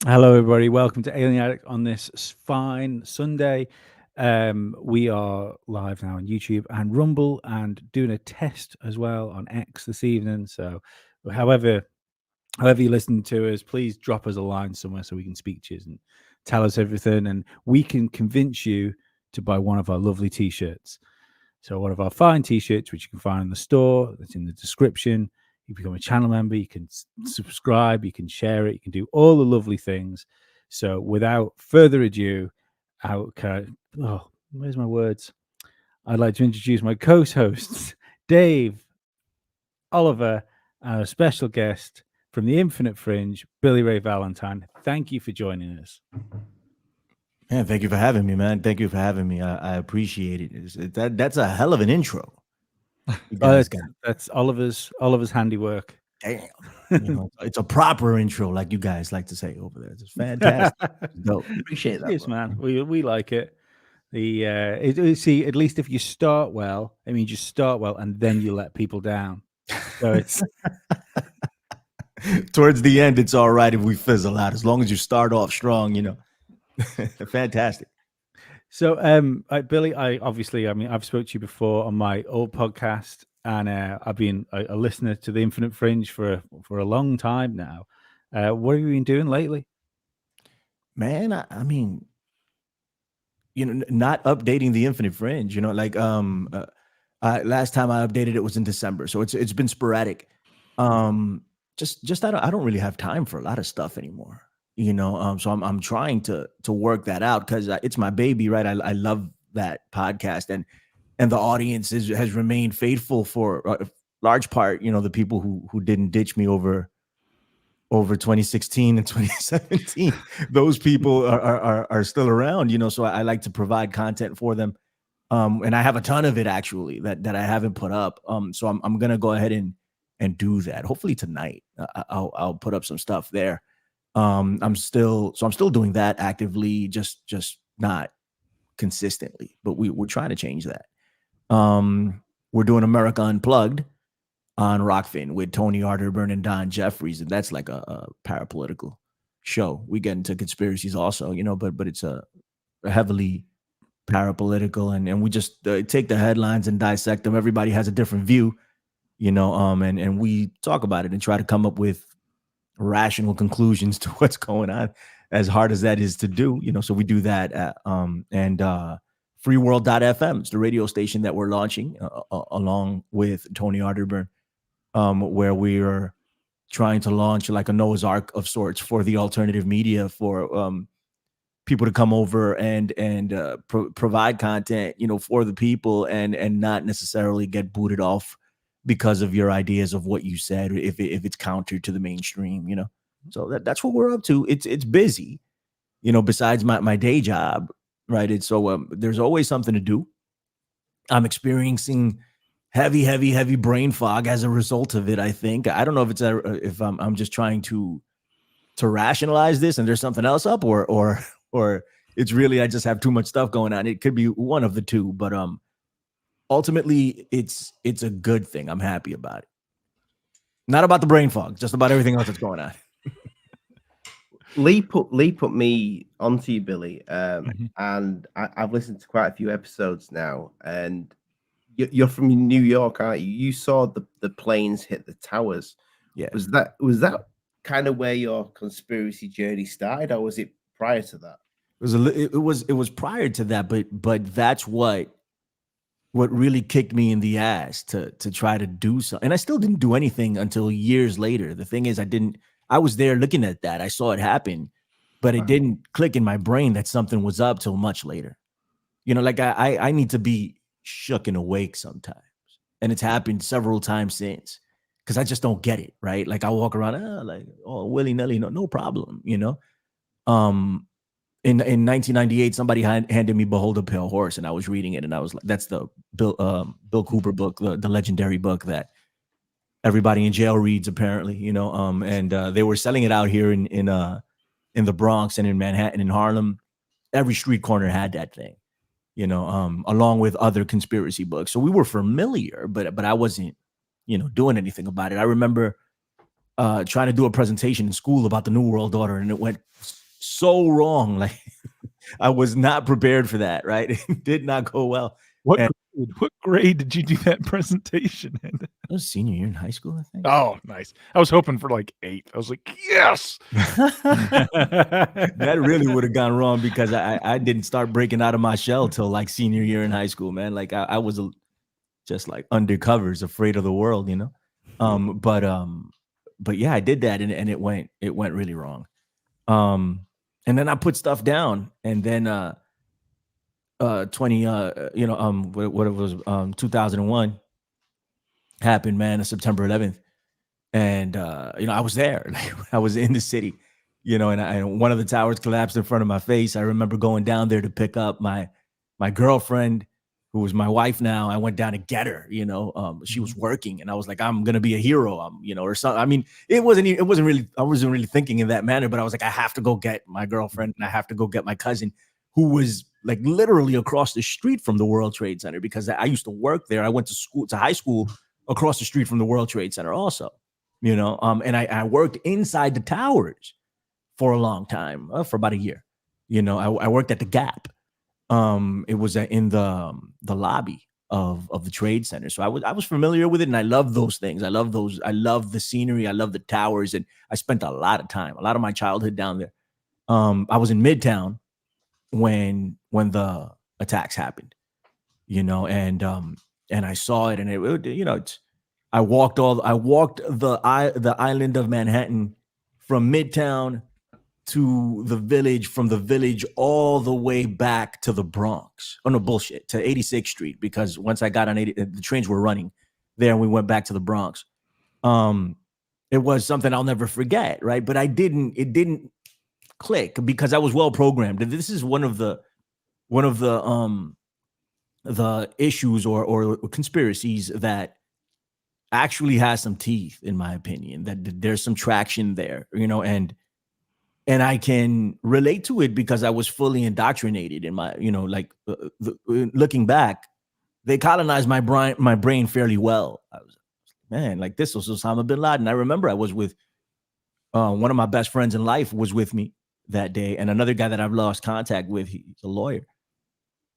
Hello, everybody. Welcome to Alien Addict on this fine Sunday. We are live now on YouTube and Rumble and doing a test as well on X this evening. So, however you listen to us, please drop us a line somewhere so we can speak to you and tell us everything, and we can convince you to buy one of our lovely T-shirts. So, one of our fine T-shirts, which you can find in the store, that's in the description. You become a channel member, you can subscribe, you can share it, you can do all the lovely things. So without further ado, where's my words? I'd like to introduce my co-hosts, Dave, Oliver, and a special guest from the Infinite Fringe, Billy Ray Valentine. Thank you for joining us. Yeah, thank you for having me, man. Thank you for having me. I appreciate it. That's a hell of an intro. You guys got That's Oliver's handiwork. damn. It's a proper intro, like you guys like to say over there. It's fantastic. Dope. Appreciate that, Yes, bro. man. We like it. See, at least if you start well, I mean, just start well, and then you let people down. So it's towards the end, it's all right if we fizzle out, as long as you start off strong. Fantastic. so. Billy, I've spoke to you before on my old podcast, and I've been a listener to the Infinite Fringe for a long time now. What have you been doing lately? Man, I mean, not updating the Infinite Fringe. Last time I updated it was in December, so it's been sporadic. Just I don't really have time for a lot of stuff anymore. So I'm trying to work that out because it's my baby, right? I love that podcast, and the audience has remained faithful for a large part. The people who didn't ditch me over 2016 and 2017, those people are still around. So I like to provide content for them, and I have a ton of it actually that I haven't put up. So I'm gonna go ahead and do that. Hopefully tonight, I'll put up some stuff there. I'm still doing that actively, just not consistently, but we're trying to change that. We're doing America Unplugged on Rockfin with Tony Arterburn and Don Jeffries, and that's like a parapolitical show. We get into conspiracies also, but it's a heavily parapolitical, and we just take the headlines and dissect them. Everybody has a different view, and we talk about it and try to come up with rational conclusions to what's going on, as hard as that is to do. So we do that and freeworld.fm is the radio station that we're launching along with Tony Arterburn, where we are trying to launch like a Noah's Ark of sorts for the alternative media, for people to come over and provide content, for the people, and not necessarily get booted off because of your ideas of what you said, if it's counter to the mainstream. So that's what we're up to. It's busy, besides my day job, right? It's so there's always something to do. I'm experiencing heavy brain fog as a result of it. I think I don't know if I'm just trying to rationalize this and there's something else up, or it's really I just have too much stuff going on. It could be one of the two, but ultimately it's a good thing. I'm happy about it. Not about the brain fog, just about everything else that's going on. Lee put me onto you, Billy, and I've listened to quite a few episodes now. And you're from New York, aren't you? You saw the planes hit the towers. Yeah. Was that kind of where your conspiracy journey started, or was it prior to that? It was prior to that, but that's what really kicked me in the ass to try to do something. And I still didn't do anything until years later. The thing is, I was there looking at that. I saw it happen, but it didn't click in my brain that something was up till much later. Like I need to be shook and awake sometimes. And it's happened several times since, because I just don't get it, right? Like I walk around willy-nilly, no problem, In 1998, somebody handed me "Behold a Pale Horse," and I was reading it, and I was like, "That's the Bill Cooper book, the legendary book that everybody in jail reads, apparently." And they were selling it out here in the Bronx and in Manhattan and Harlem. Every street corner had that thing, along with other conspiracy books. So we were familiar, but I wasn't, doing anything about it. I remember trying to do a presentation in school about the New World Order, and it went so wrong. Like I was not prepared for that, right? It did not go well. What grade did you do that presentation in? It was senior year in high school, I think. Oh, nice. I was hoping for like 8th. I was like, yes. That really would have gone wrong because I didn't start breaking out of my shell till like senior year in high school, man. Like I was just like undercovers, afraid of the world, you know. But yeah, I did that, and it went really wrong. And then I put stuff down, and then 2001 happened, man, September 11th. And I was there. Like, I was in the city, and one of the towers collapsed in front of my face. I remember going down there to pick up my girlfriend, who was my wife now. I went down to get her, she was working, and I was like, I'm gonna be a hero, or something. I mean, I wasn't really thinking in that manner, but I was like, I have to go get my girlfriend, and I have to go get my cousin, who was like literally across the street from the World Trade Center, because I used to work there. I went to high school across the street from the World Trade Center also, and I worked inside the towers for a long time, for about a year. I worked at the Gap. It was in the lobby of the Trade Center. So I was familiar with it, and I love those things. I love the scenery. I love the towers, and I spent a lot of my childhood down there. I was in Midtown when the attacks happened, and I saw it, and I walked the island of Manhattan from Midtown to the Village, from the Village all the way back to the Bronx. Oh no, bullshit, to 86th Street, because once I got on 80, the trains were running there, and we went back to the Bronx. It was something I'll never forget, right? But it didn't click because I was well programmed. This is one of the issues or conspiracies that actually has some teeth, in my opinion, that there's some traction there, and I can relate to it because I was fully indoctrinated in my, looking back, they colonized my brain fairly well. I was, man, like, this was Osama bin Laden. I remember I was with one of my best friends in life was with me that day, and another guy that I've lost contact with, he's a lawyer.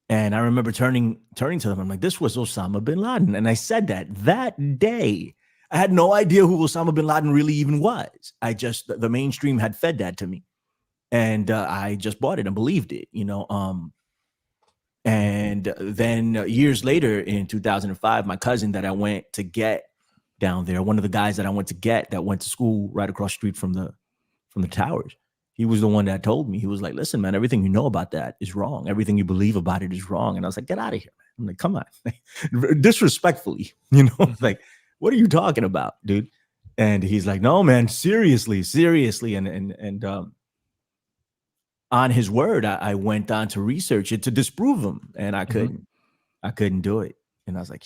And I remember turning to them. I'm like, this was Osama bin Laden. And I said that day. I had no idea who Osama bin Laden really even was. The mainstream had fed that to me, and I just bought it and believed it, and then years later in 2005, my cousin that I went to get down there, one of the guys that I went to get that went to school right across the street from the towers, he was the one that told me. He was like, listen, man, everything you know about that is wrong. Everything you believe about it is wrong. And I was like, get out of here, man. I'm like, come on. Disrespectfully, like, what are you talking about, dude? And he's like, no, man, seriously. And on his word, I went on to research it to disprove him, and I couldn't do it. And I was like,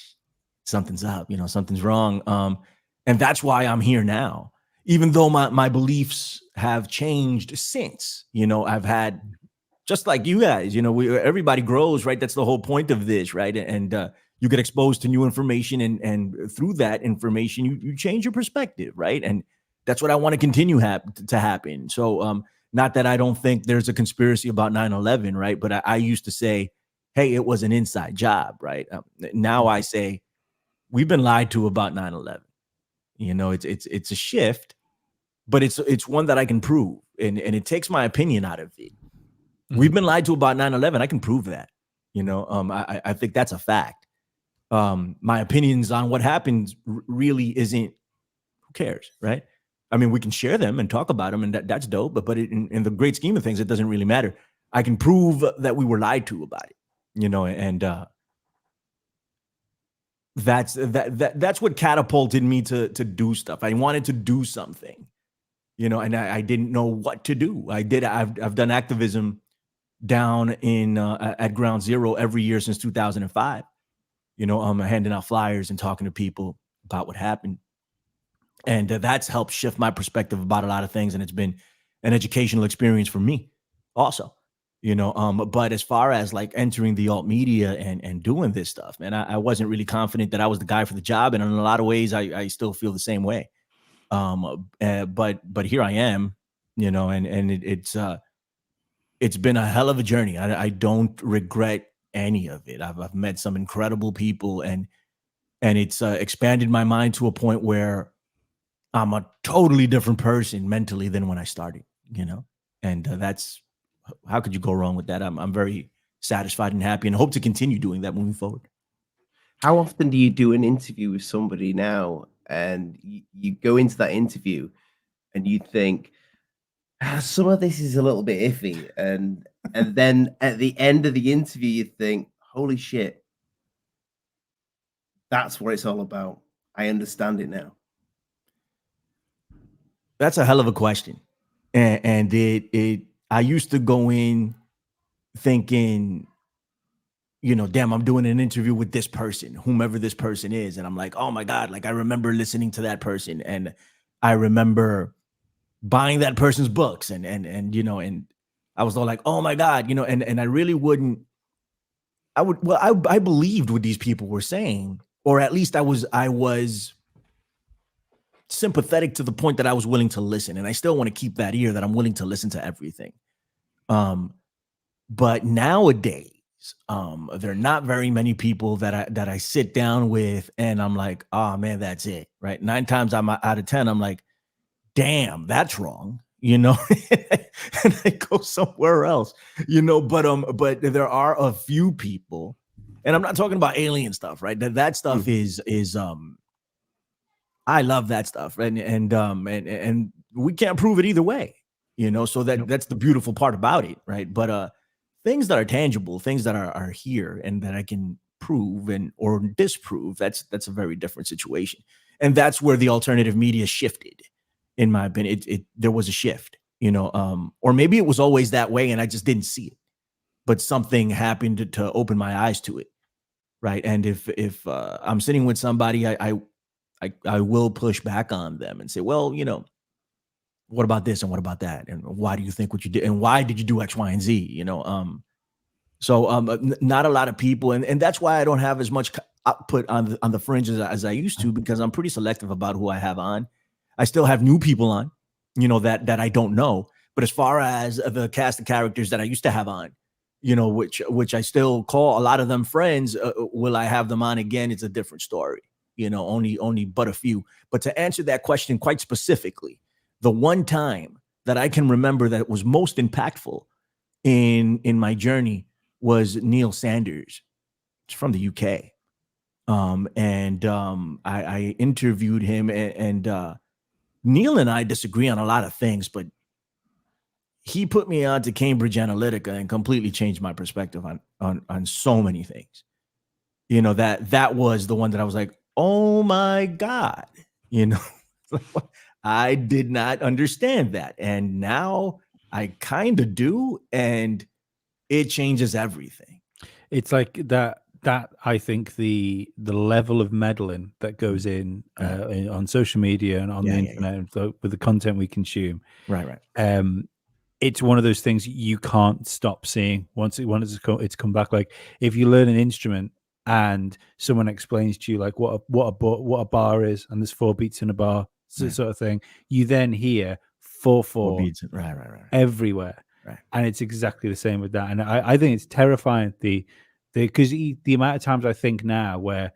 something's up, something's wrong. And that's why I'm here now, even though my beliefs have changed since. I've had, just like you guys, everybody grows, right? That's the whole point of this, right? And you get exposed to new information, and through that information, you change your perspective, right? And that's what I want to continue to happen. So not that I don't think there's a conspiracy about 9/11, right? But I used to say, hey, it was an inside job, right? Now I say, we've been lied to about 9/11. It's a shift, but it's one that I can prove, and it takes my opinion out of it. We've been lied to about 9/11. I can prove that. I think that's a fact. My opinions on what happened really isn't, who cares, right? I mean, we can share them and talk about them, and that's dope, but in the great scheme of things, it doesn't really matter. I can prove that we were lied to about it, and that's what catapulted me to do stuff. I wanted to do something, and I didn't know what to do. I've done activism down in at Ground Zero every year since 2005. Handing out flyers and talking to people about what happened. And that's helped shift my perspective about a lot of things. And it's been an educational experience for me also, but as far as like entering the alt media and doing this stuff, man, I wasn't really confident that I was the guy for the job. And in a lot of ways, I still feel the same way. But here I am, you know, and it's been a hell of a journey. I don't regret any of it. I've met some incredible people, and it's expanded my mind to a point where I'm a totally different person mentally than when I started, you know, and that's, how could you go wrong with that? I'm very satisfied and happy, and hope to continue doing that moving forward. How often do you do an interview with somebody now, and you go into that interview and you think, some of this is a little bit iffy, and then at the end of the interview you think, holy shit, that's what it's all about. I understand it now. That's a hell of a question. And I used to go in thinking, you know, damn, I'm doing an interview with this person, whomever this person is. And I'm like, oh my God, like I remember listening to that person, and I remember buying that person's books, and you know, and I was all like, oh my God, you know, and I really wouldn't, I believed what these people were saying, or at least I was sympathetic to the point that I was willing to listen. And I still want to keep that ear that I'm willing to listen to everything. But nowadays, there are not very many people that I sit down with and I'm like, oh man, that's it. Right. 9 times out of 10, I'm like, damn, that's wrong. You know, and I go somewhere else, you know, but there are a few people, and I'm not talking about alien stuff, right? That stuff is I love that stuff, and we can't prove it either way, you know. So that's the beautiful part about it, right? But things that are tangible, things that are here and that I can prove or disprove, that's a very different situation, and that's where the alternative media shifted. In my opinion, there was a shift, you know, or maybe it was always that way and I just didn't see it, but something happened to open my eyes to it, right? And if I'm sitting with somebody, I will push back on them and say, well, you know, what about this and what about that, and why do you think what you did, and why did you do X, Y, and Z, you know? Not a lot of people, and that's why I don't have as much output on the Fringe as I used to, because I'm pretty selective about who I have on. I still have new people on, you know, that I don't know. But as far as the cast of characters that I used to have on, you know, which I still call a lot of them friends, will I have them on again? It's a different story, you know, only but a few. But to answer that question quite specifically, the one time that I can remember that was most impactful in my journey was Neil Sanders. It's from the UK. I interviewed him, and Neil and I disagree on a lot of things, but he put me on to Cambridge Analytica and completely changed my perspective on so many things. You know, that was the one that I was like, oh my God, you know, I did not understand that. And now I kind of do, and it changes everything. It's like that I think the level of meddling that goes in on social media and on the internet and with the content we consume, right. It's one of those things you can't stop seeing once it's come back. Like if you learn an instrument and someone explains to you like what a bar is, and there's 4 beats in a bar, sort of thing, you then hear 4/4 beats, right, everywhere, right. And it's exactly the same with that. And I think it's terrifying because the amount of times I think now where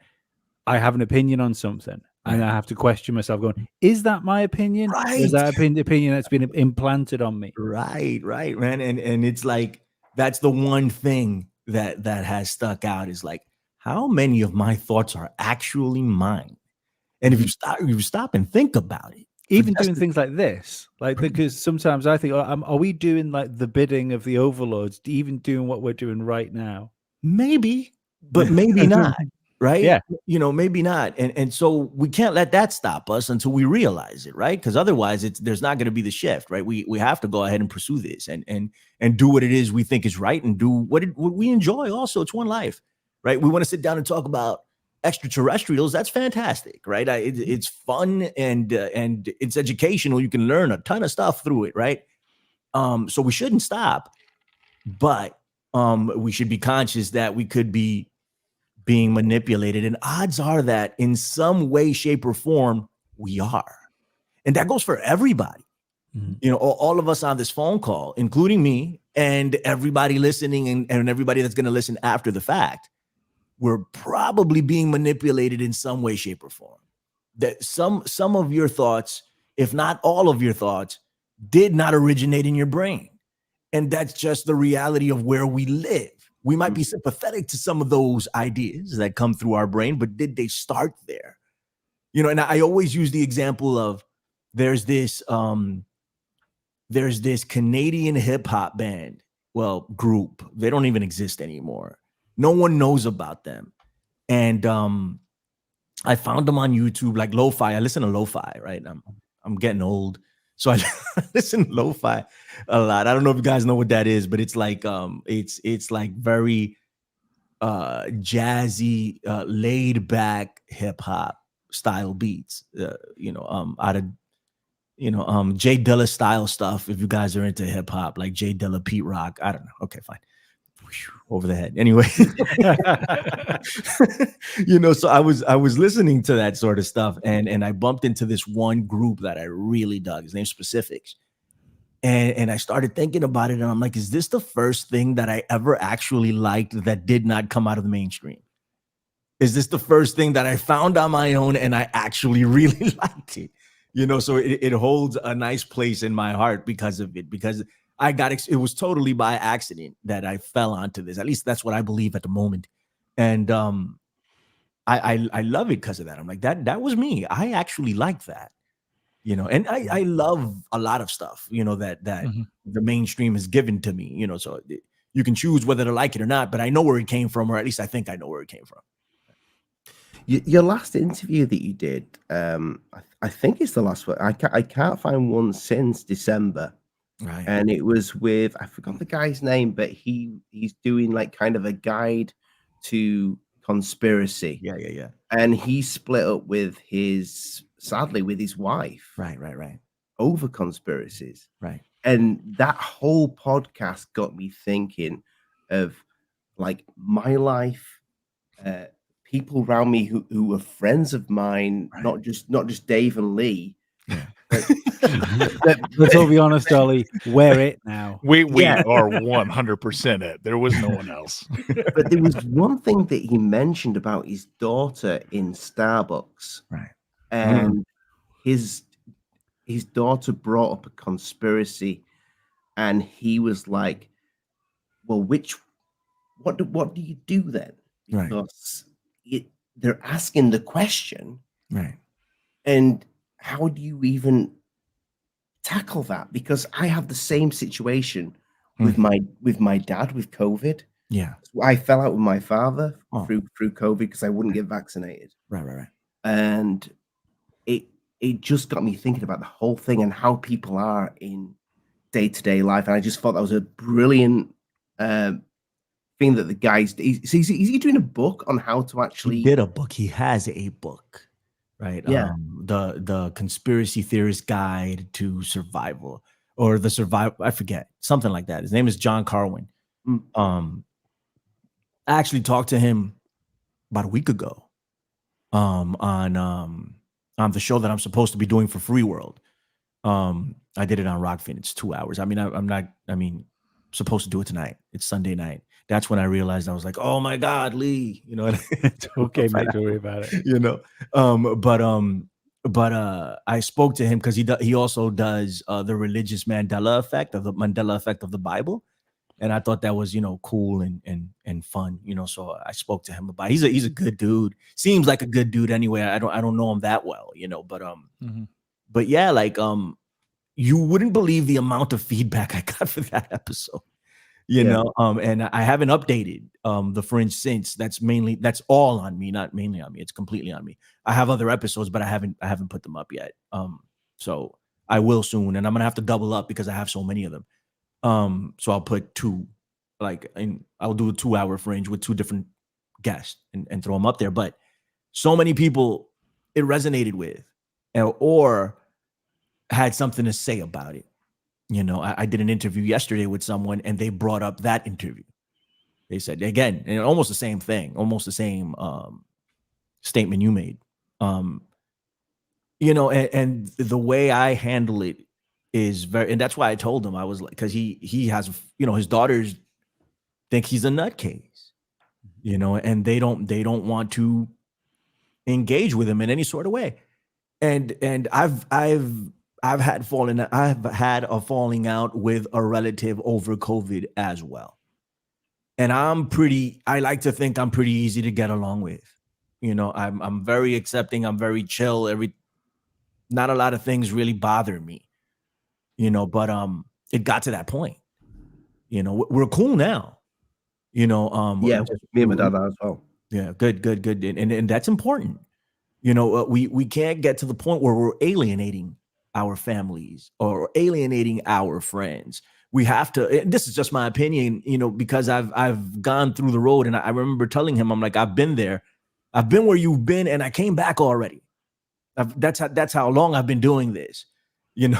I have an opinion on something and I have to question myself going, is that my opinion? Right. Or is that opinion that's been implanted on me? Right, man. And it's like, that's the one thing that has stuck out, is like, how many of my thoughts are actually mine? And if you stop and think about it, even doing things like this, like, because sometimes I think, are we doing like the bidding of the overlords, even doing what we're doing right now? Maybe, but maybe not, right? Yeah. You know, maybe not. And so we can't let that stop us until we realize it, right? Because otherwise there's not going to be the shift, right? We have to go ahead and pursue this and do what it is we think is right, and do what we enjoy. Also, it's one life, right? We want to sit down and talk about extraterrestrials. That's fantastic, right? It's fun and it's educational. You can learn a ton of stuff through it, right? So we shouldn't stop, but we should be conscious that we could be being manipulated, and odds are that in some way, shape, or form we are. And that goes for everybody. You know, all of us on this phone call, including me and everybody listening and everybody that's going to listen after the fact, we're probably being manipulated in some way, shape, or form. That some of your thoughts, if not all of your thoughts, did not originate in your brain. And that's just the reality of where we live. We might be sympathetic to some of those ideas that come through our brain, but did they start there? You know, and I always use the example of there's this Canadian hip hop band, group. They don't even exist anymore. No one knows about them. And I found them on YouTube, like lo-fi. I listen to lo-fi, right? I'm getting old. So I listen to lo-fi a lot. I don't know if you guys know what that is, but it's like it's like very jazzy, laid back hip hop style beats. Out of Jay Dilla style stuff. If you guys are into hip hop, like Jay Dilla, Pete Rock, I don't know. Okay, fine. Over the head. Anyway, so I was listening to that sort of stuff, and I bumped into this one group that I really dug. His name's Specifics. And I started thinking about it, and I'm like, is this the first thing that I ever actually liked that did not come out of the mainstream? Is this the first thing that I found on my own and I actually really liked it? So it holds a nice place in my heart because of it, because it was totally by accident that I fell onto this. At least that's what I believe at the moment. And I love it because of that. I'm like, that was me. I actually like that, and I love a lot of stuff, that the mainstream has given to me, so you can choose whether to like it or not, but I know where it came from, or at least I think I know where it came from. Your last interview that you did, I think it's the last one. I can't find one since December. Right. And it was with, I forgot the guy's name, but he's doing like kind of a guide to conspiracy. Yeah. And he split up sadly with his wife. Right. Over conspiracies. Right. And that whole podcast got me thinking of like my life, people around me who were friends of mine, right. not just Dave and Lee. Yeah. Let's all be honest, Ollie. We're it now. We are 100% it. There was no one else. But there was one thing that he mentioned about his daughter in Starbucks, right? And his daughter brought up a conspiracy, and he was like, "Well, what do you do then?" Because they're asking the question, right? And how do you even tackle that? Because I have the same situation with my dad with COVID. Yeah, I fell out with my father through COVID because I wouldn't get vaccinated. Right. And it just got me thinking about the whole thing and how people are in day-to-day life. And I just thought that was a brilliant thing that the guys. Is he doing a book on how to actually? He did a book. He has a book. Right. Yeah. The Conspiracy Theorist Guide to Survival, or the Survival. I forget, something like that. His name is John Carwin. I actually talked to him about a week ago, on the show that I'm supposed to be doing for Free World. I did it on Rockfin. It's 2 hours. I mean, I'm not supposed to do it tonight. It's Sunday night. That's when I realized, I was like, oh my God, Lee, It's okay, mate, don't worry about it. But I spoke to him because he also does the religious Mandela effect, of the Mandela effect of the Bible. And I thought that was, cool and fun, so I spoke to him about, he's a good dude. Seems like a good dude anyway. I don't know him that well, but yeah, like, you wouldn't believe the amount of feedback I got for that episode. And I haven't updated the Fringe since. That's all on me, not mainly on me. It's completely on me. I have other episodes, but I haven't put them up yet. So I will soon, and I'm gonna have to double up because I have so many of them. So I'll put two, I'll do a 2 hour Fringe with 2 different guests and throw them up there. But so many people it resonated with, or had something to say about it. I did an interview yesterday with someone, and they brought up that interview. They said, again, and almost the same thing, almost the same statement you made. and the way I handle it is and that's why I told him, I was like, because he has, his daughters think he's a nutcase, and they don't want to engage with him in any sort of way. And I've had a falling out with a relative over COVID as well. And I like to think I'm pretty easy to get along with. I'm very accepting, I'm very chill. Not a lot of things really bother me, but it got to that point. We're cool now. Yeah, me and my dad are as well. Yeah, good. And that's important. We can't get to the point where we're alienating our families or alienating our friends. We have to, and this is just my opinion, because I've gone through the road, and I remember telling him, I'm like, I've been there. I've been where you've been, and I came back already. That's how long I've been doing this, and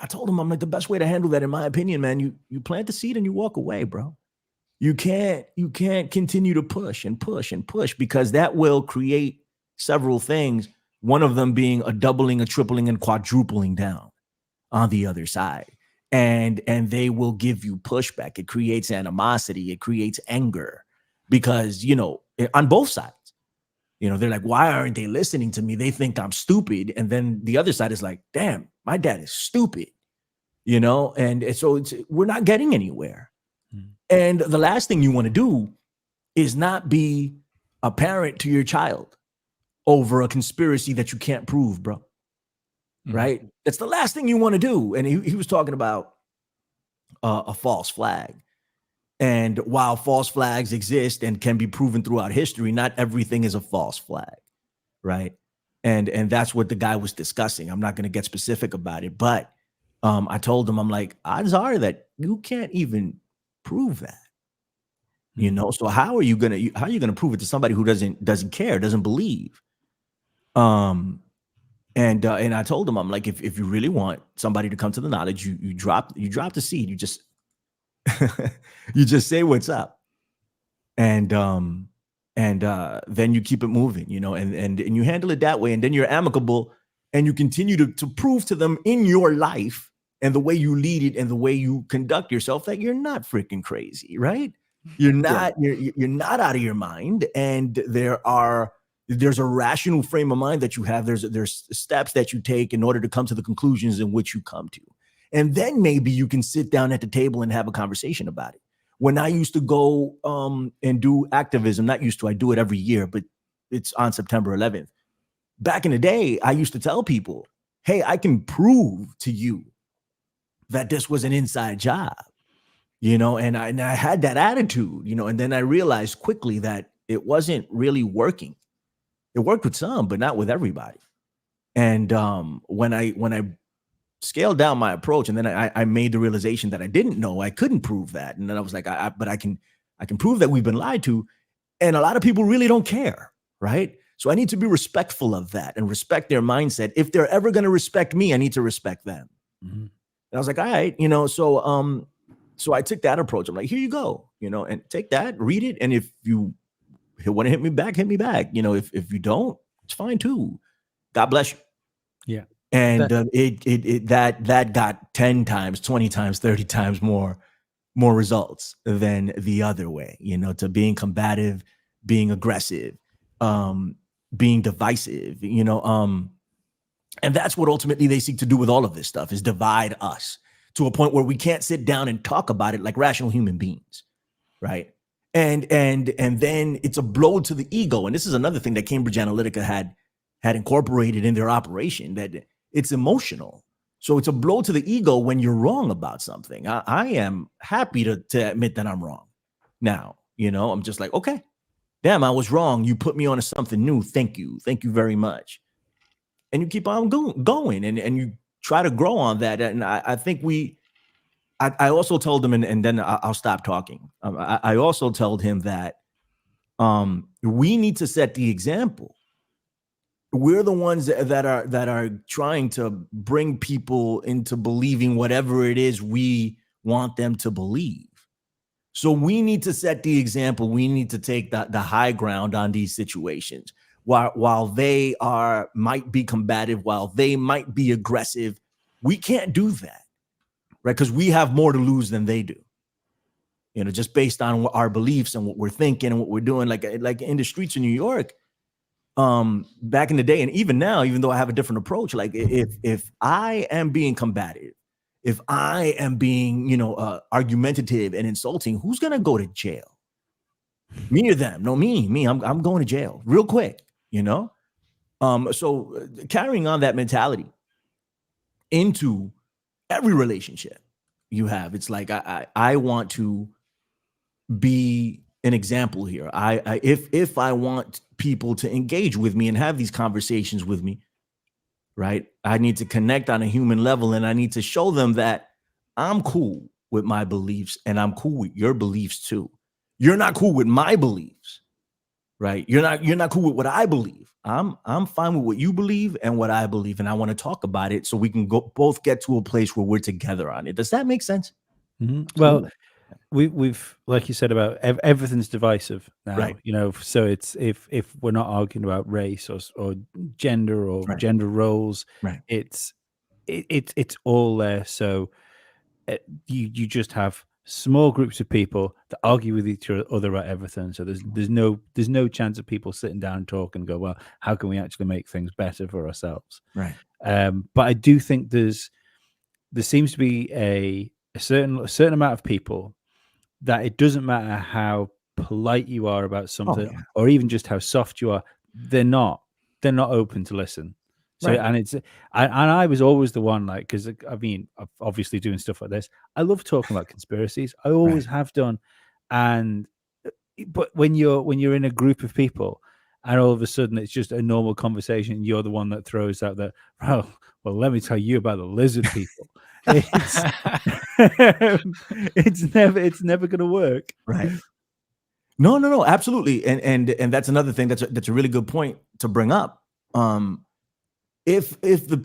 I told him, I'm like, the best way to handle that, in my opinion, man, you plant the seed and you walk away, bro. You can't continue to push and push and push, because that will create several things. One of them being a doubling, a tripling, and quadrupling down on the other side. And they will give you pushback. It creates animosity. It creates anger, because, on both sides, they're like, why aren't they listening to me? They think I'm stupid. And then the other side is like, damn, my dad is stupid, and so we're not getting anywhere. And the last thing you want to do is not be a parent to your child over a conspiracy that you can't prove, bro. Right? That's the last thing you want to do. And he was talking about a false flag. And while false flags exist and can be proven throughout history, not everything is a false flag, right? And that's what the guy was discussing. I'm not going to get specific about it, but I told him, I'm like, odds are that you can't even prove that, so how are you gonna prove it to somebody who doesn't care, doesn't believe? And I told him, I'm like, if you really want somebody to come to the knowledge, you drop the seed, you just you just say what's up, and then you keep it moving, and you handle it that way, and then you're amicable, and you continue to prove to them in your life and the way you lead it and the way you conduct yourself that you're not freaking crazy, right? You're not, you're not out of your mind. And there's a rational frame of mind that you have. There's steps that you take in order to come to the conclusions in which you come to. And then maybe you can sit down at the table and have a conversation about it. When I used to go and do activism, not used to, I do it every year, but it's on September 11th. Back in the day, I used to tell people, hey, I can prove to you that this was an inside job, and I had that attitude, and then I realized quickly that it wasn't really working. It worked with some, but not with everybody. And when I scaled down my approach, and then I made the realization that I didn't know, I couldn't prove that. And then I was like, but I can prove that we've been lied to. And a lot of people really don't care, right? So I need to be respectful of that and respect their mindset. If they're ever going to respect me, I need to respect them. And I was like, all right, so I took that approach. I'm like, here you go, and take that, read it. And if you want to hit me back, hit me back. If you don't, it's fine too. God bless you. Yeah. And that got 10 times, 20 times, 30 times more results than the other way, to being combative, being aggressive, being divisive, and that's what ultimately they seek to do with all of this stuff, is divide us to a point where we can't sit down and talk about it like rational human beings, right? And then it's a blow to the ego. And this is another thing that Cambridge Analytica had incorporated in their operation, that it's emotional. So it's a blow to the ego when you're wrong about something. I am happy to admit that I'm wrong. Now, I'm just like, okay, damn, I was wrong. You put me on to something new. Thank you. Thank you very much. And you keep on going and you try to grow on that. And I think I also told him, and then I'll stop talking. I also told him that we need to set the example. We're the ones that are trying to bring people into believing whatever it is we want them to believe. So we need to set the example. We need to take the high ground on these situations. while they might be combative, while they might be aggressive. We can't do that, right? Because we have more to lose than they do. Just based on our beliefs and what we're thinking and what we're doing, like in the streets of New York, back in the day, and even now, even though I have a different approach, like if I am being combative, if I am being, argumentative and insulting, who's gonna go to jail? Me or them? No, me. I'm going to jail real quick. So carrying on that mentality into every relationship you have, it's like I want to be an example here. If I want people to engage with me and have these conversations with me, right, I need to connect on a human level, and I need to show them that I'm cool with my beliefs and I'm cool with your beliefs too. You're not cool with my beliefs, right? You're not cool with what I believe. I'm fine with what you believe and what I believe, and I want to talk about it so we can both get to a place where we're together on it. Does that make sense? Mm-hmm. Well, we've like you said about everything's divisive now, right? So it's if we're not arguing about race or gender or right. gender roles, right? It's all there. So you just have small groups of people that argue with each other about everything. So there's no chance of people sitting down and talk and go, well, how can we actually make things better for ourselves? Right. But I do think there seems to be a certain amount of people that it doesn't matter how polite you are about something, or even just how soft you are, they're not open to listen. So, right. and I was always the one, like, because I mean, obviously doing stuff like this, I love talking about conspiracies. I always have done. But when you're in a group of people and all of a sudden it's just a normal conversation, you're the one that throws out that, well, let me tell you about the lizard people. It's never going to work. Right. No, absolutely. And that's another thing that's a really good point to bring up. If the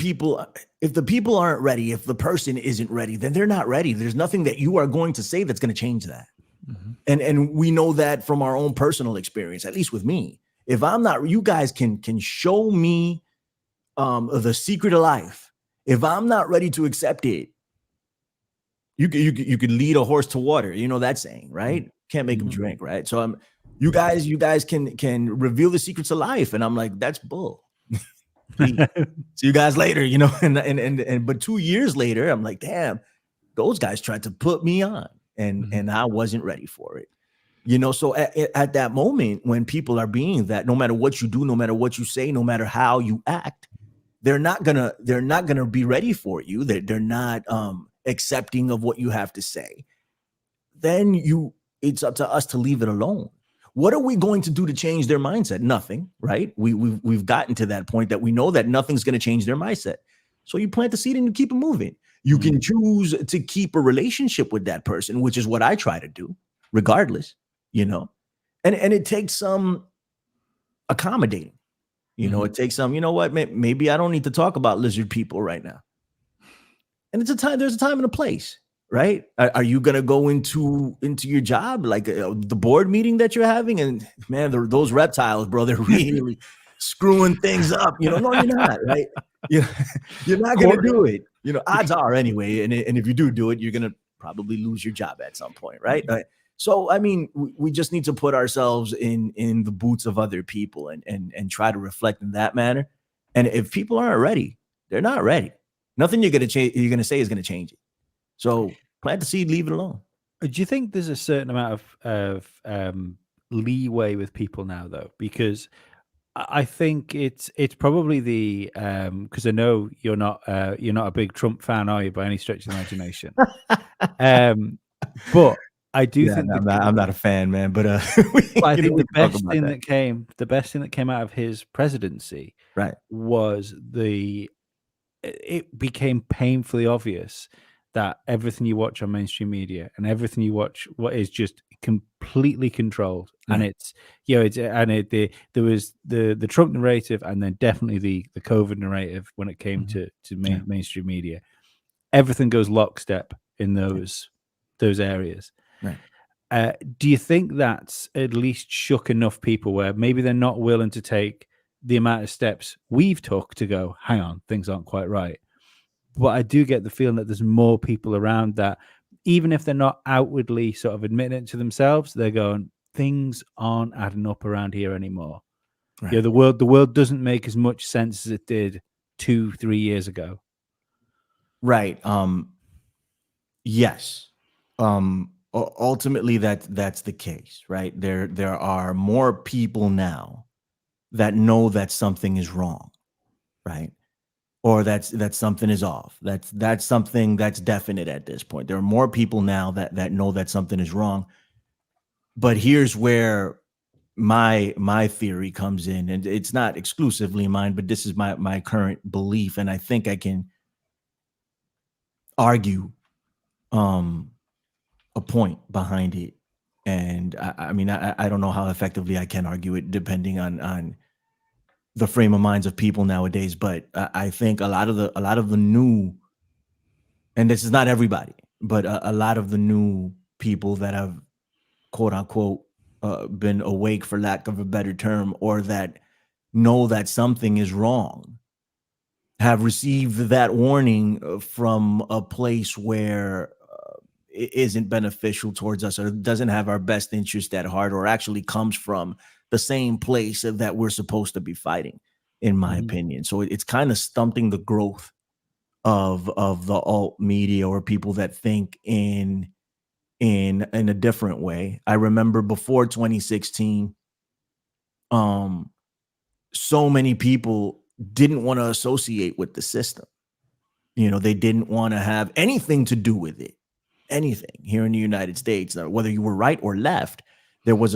people aren't ready, if the person isn't ready, then they're not ready. There's nothing that you are going to say that's going to change that. Mm-hmm. And we know that from our own personal experience, at least with me. If I'm not, you guys can show me the secret of life. If I'm not ready to accept it, you could lead a horse to water. You know that saying, right? Can't make him drink, right? So you guys can reveal the secrets of life, and I'm like, that's bull. See you guys later, and but 2 years later, I'm like, damn, those guys tried to put me on, and I wasn't ready for it. So at that moment when people are being that, no matter what you do, no matter what you say, no matter how you act, they're not gonna be ready for you. They're not accepting of what you have to say. Then it's up to us to leave it alone. What are we going to do to change their mindset? Nothing, right? We've gotten to that point that we know that nothing's going to change their mindset. So you plant the seed and you keep it moving. You can choose to keep a relationship with that person, which is what I try to do, regardless, and it takes some accommodating, it takes some, maybe I don't need to talk about lizard people right now. And there's a time and a place. Right? Are you going to go into your job, like the board meeting that you're having? And man, those reptiles, bro, they're really screwing things up. No, you're not, right? You're not going to do it. Odds are anyway. And if you do it, you're going to probably lose your job at some point, right? So, I mean, we just need to put ourselves in the boots of other people and try to reflect in that manner. And if people aren't ready, they're not ready. Nothing you're going to say is going to change it. So plant the seed, leave it alone. Do you think there's a certain amount of leeway with people now, though? Because I think it's probably the because I know you're not a big Trump fan, are you, by any stretch of the imagination? But I do think I'm not a fan, man. But I think the best thing that came out of his presidency, right, was it became painfully obvious that everything you watch on mainstream media and everything you watch what is just completely controlled. Right. And it's there was the Trump narrative and then definitely the COVID narrative when it came to mainstream media. Everything goes lockstep in those areas. Right. Do you think that's at least shook enough people where maybe they're not willing to take the amount of steps we've took to go, hang on, things aren't quite right. But I do get the feeling that there's more people around that, even if they're not outwardly sort of admitting it to themselves, they're going, things aren't adding up around here anymore. Right. Yeah, the world doesn't make as much sense as it did 2-3 years ago. Right. Yes. Ultimately, that's the case, right? There are more people now that know that something is wrong, right? Or that something is off. That's something that's definite at this point. There are more people now that know that something is wrong. But here's where my theory comes in, and it's not exclusively mine, but this is my current belief, and I think I can argue a point behind it. And I mean, I don't know how effectively I can argue it, depending on the frame of minds of people nowadays. But I think a lot of the new, and this is not everybody, but a lot of the new people that have, quote unquote, been awake, for lack of a better term, or that know that something is wrong, have received that warning from a place where it isn't beneficial towards us, or doesn't have our best interest at heart, or actually comes from the same place that we're supposed to be fighting, in my opinion. So it's kind of stunting the growth of the alt media, or people that think in a different way. I remember before 2016, so many people didn't want to associate with the system. You know, they didn't want to have anything to do with it. Anything here in the United States, whether you were right or left, there was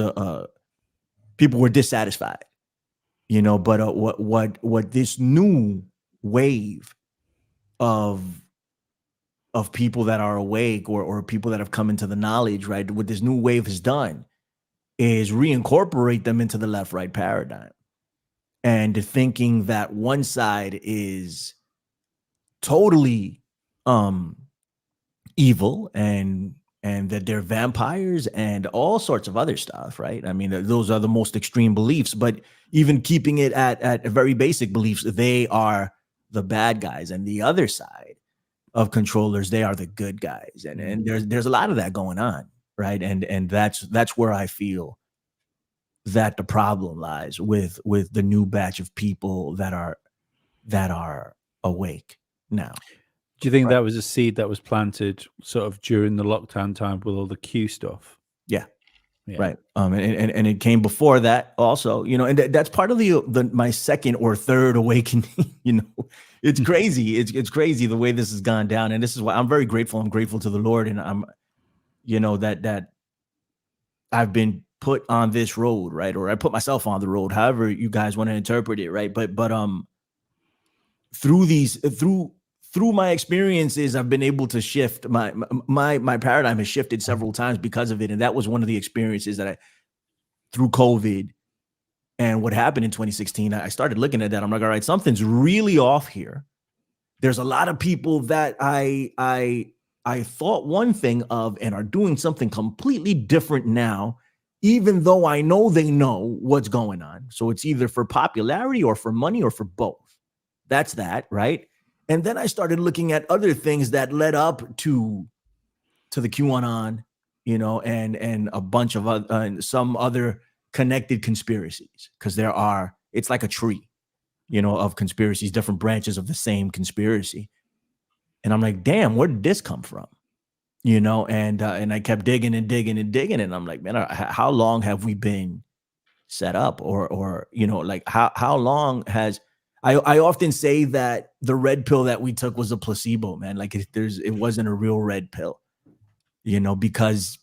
people were dissatisfied. You know, but what this new wave of people that are awake, or people that have come into the knowledge, right? What this new wave has done is reincorporate them into the left-right paradigm, and thinking that one side is totally evil, and that they're vampires and all sorts of other stuff, right? I mean, those are the most extreme beliefs, but even keeping it at very basic beliefs, they are the bad guys, and the other side of controllers, they are the good guys. And there's a lot of that going on, right? And that's where I feel that the problem lies, with the new batch of people that are awake now. Do you think that was a seed that was planted sort of during the lockdown time with all the Q stuff? Yeah. Right. And it came before that also, you know, and that's part of my second or third awakening. You know, it's crazy. It's crazy the way this has gone down. And this is why I'm very grateful. I'm grateful to the Lord. And I'm, you know, that I've been put on this road, right? Or I put myself on the road, however you guys want to interpret it, right? But through my experiences, I've been able to shift my paradigm has shifted several times because of it. And that was one of the experiences that through COVID and what happened in 2016, I started looking at that. I'm like, all right, something's really off here. There's a lot of people that I thought one thing of and are doing something completely different now, even though I know they know what's going on. So it's either for popularity or for money or for both. That's that, right? And then I started looking at other things that led up to the QAnon, you know, and a bunch of some other connected conspiracies, because it's like a tree, you know, of conspiracies, different branches of the same conspiracy. And I'm like, damn, where did this come from? You know, and I kept digging and digging and digging, and I'm like, man, how long have we been set up, or you know, like how long has I often say that the red pill that we took was a placebo, man. Like it wasn't a real red pill, you know, because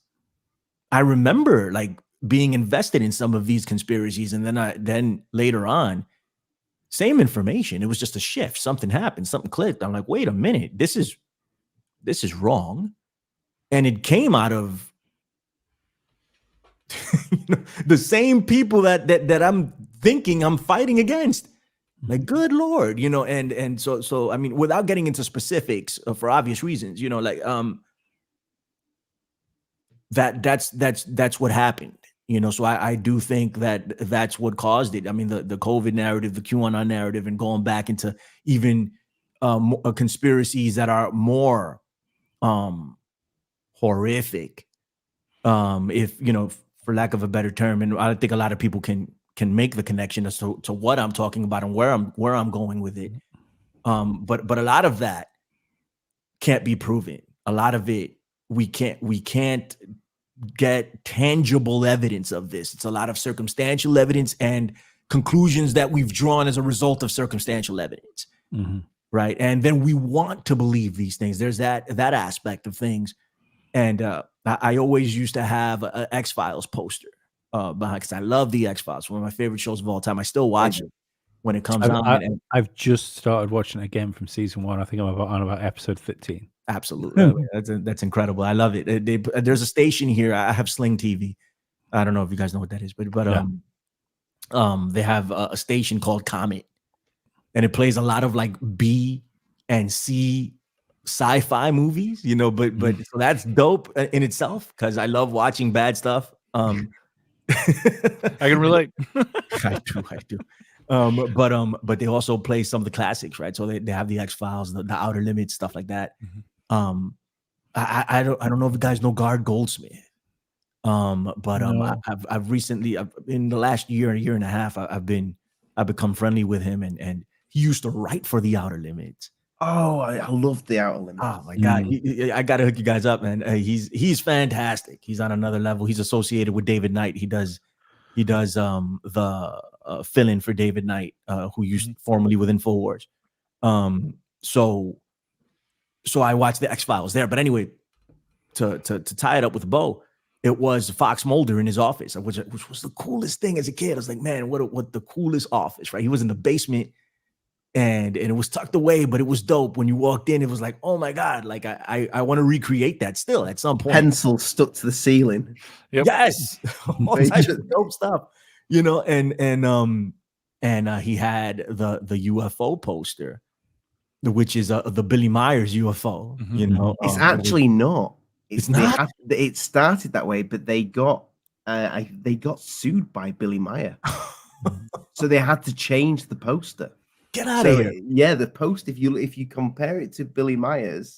I remember like being invested in some of these conspiracies, and then later on, same information. It was just a shift. Something happened. Something clicked. I'm like, wait a minute, this is wrong, and it came out of you know, the same people that I'm thinking I'm fighting against. Like, good Lord, you know, and so I mean, without getting into specifics for obvious reasons, you know, like that's what happened, So I do think that that's what caused it. I mean, the COVID narrative, the QAnon narrative, and going back into even conspiracies that are more horrific, if for lack of a better term. And I think a lot of people can make the connection as to what I'm talking about and where I'm going with it. But a lot of that can't be proven. A lot of it we can't get tangible evidence of this. It's a lot of circumstantial evidence and conclusions that we've drawn as a result of circumstantial evidence. Right. And then we want to believe these things. There's that aspect of things. And I always used to have an X-Files poster behind, because I love the X-Files, one of my favorite shows of all time. I still watch it when it comes on. I've just started watching it again from season 1. I think I'm on about episode 15. Absolutely. That's incredible. I love it. There's a station here. I have Sling TV. I don't know if you guys know what that is, but they have a station called Comet, and it plays a lot of like B and C sci-fi movies, but so that's dope in itself, because I love watching bad stuff. I can relate. I do. But they also play some of the classics, right? So they have the X-Files, the Outer Limits, stuff like that. I don't know if you guys know Guard Goldsmith. I've recently, in the last year and a half, I've become friendly with him, and he used to write for the Outer Limits. Oh, I love the Outer Limits. Oh my God, I gotta hook you guys up, man. He's fantastic. He's on another level. He's associated with David Knight. He does the fill-in for David Knight, who used formerly with InfoWars. So I watched the X-Files there. But anyway, to tie it up with a bow, it was Fox Mulder in his office, which was the coolest thing as a kid. I was like, man, what the coolest office, right? He was in the basement, and it was tucked away, but it was dope. When you walked in, it was like, oh my God, like I want to recreate that still at some point. Pencil stuck to the ceiling. Yep. Yes. All types of dope stuff, and he had the UFO poster, which is the Billy Myers UFO. It's actually not. It's not. It started that way, but they got sued by Billy Meyer, so they had to change the poster. Get out of here! Yeah, the poster. If you compare it to Billy Myers,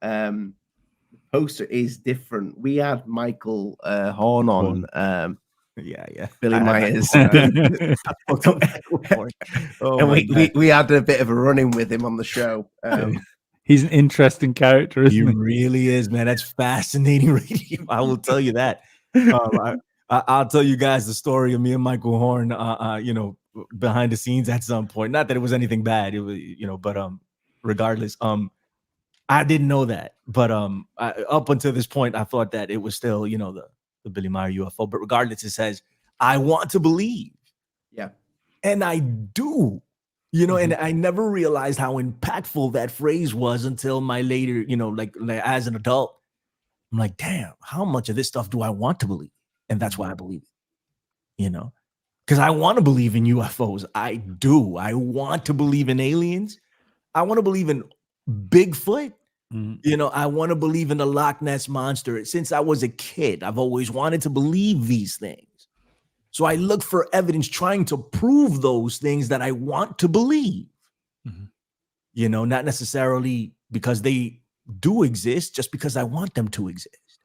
the poster is different. We had Michael Horn on. Billy Myers. And we had a bit of a run-in with him on the show. He's an interesting character, isn't he? He really is, man. That's fascinating radio. I will tell you that. I'll tell you guys the story of me and Michael Horn, behind the scenes at some point. Not that it was anything bad. It was, but regardless, I didn't know that. But up until this point, I thought that it was still, the Billy Meyer UFO. But regardless, it says, I want to believe. Yeah. And I do. And I never realized how impactful that phrase was until my later, like as an adult. I'm like, damn, how much of this stuff do I want to believe? And that's why I believe it, because I want to believe in UFOs. I do. I want to believe in aliens. I want to believe in Bigfoot. I want to believe in the Loch Ness Monster. Since I was a kid, I've always wanted to believe these things. So I look for evidence trying to prove those things that I want to believe, not necessarily because they do exist, just because I want them to exist,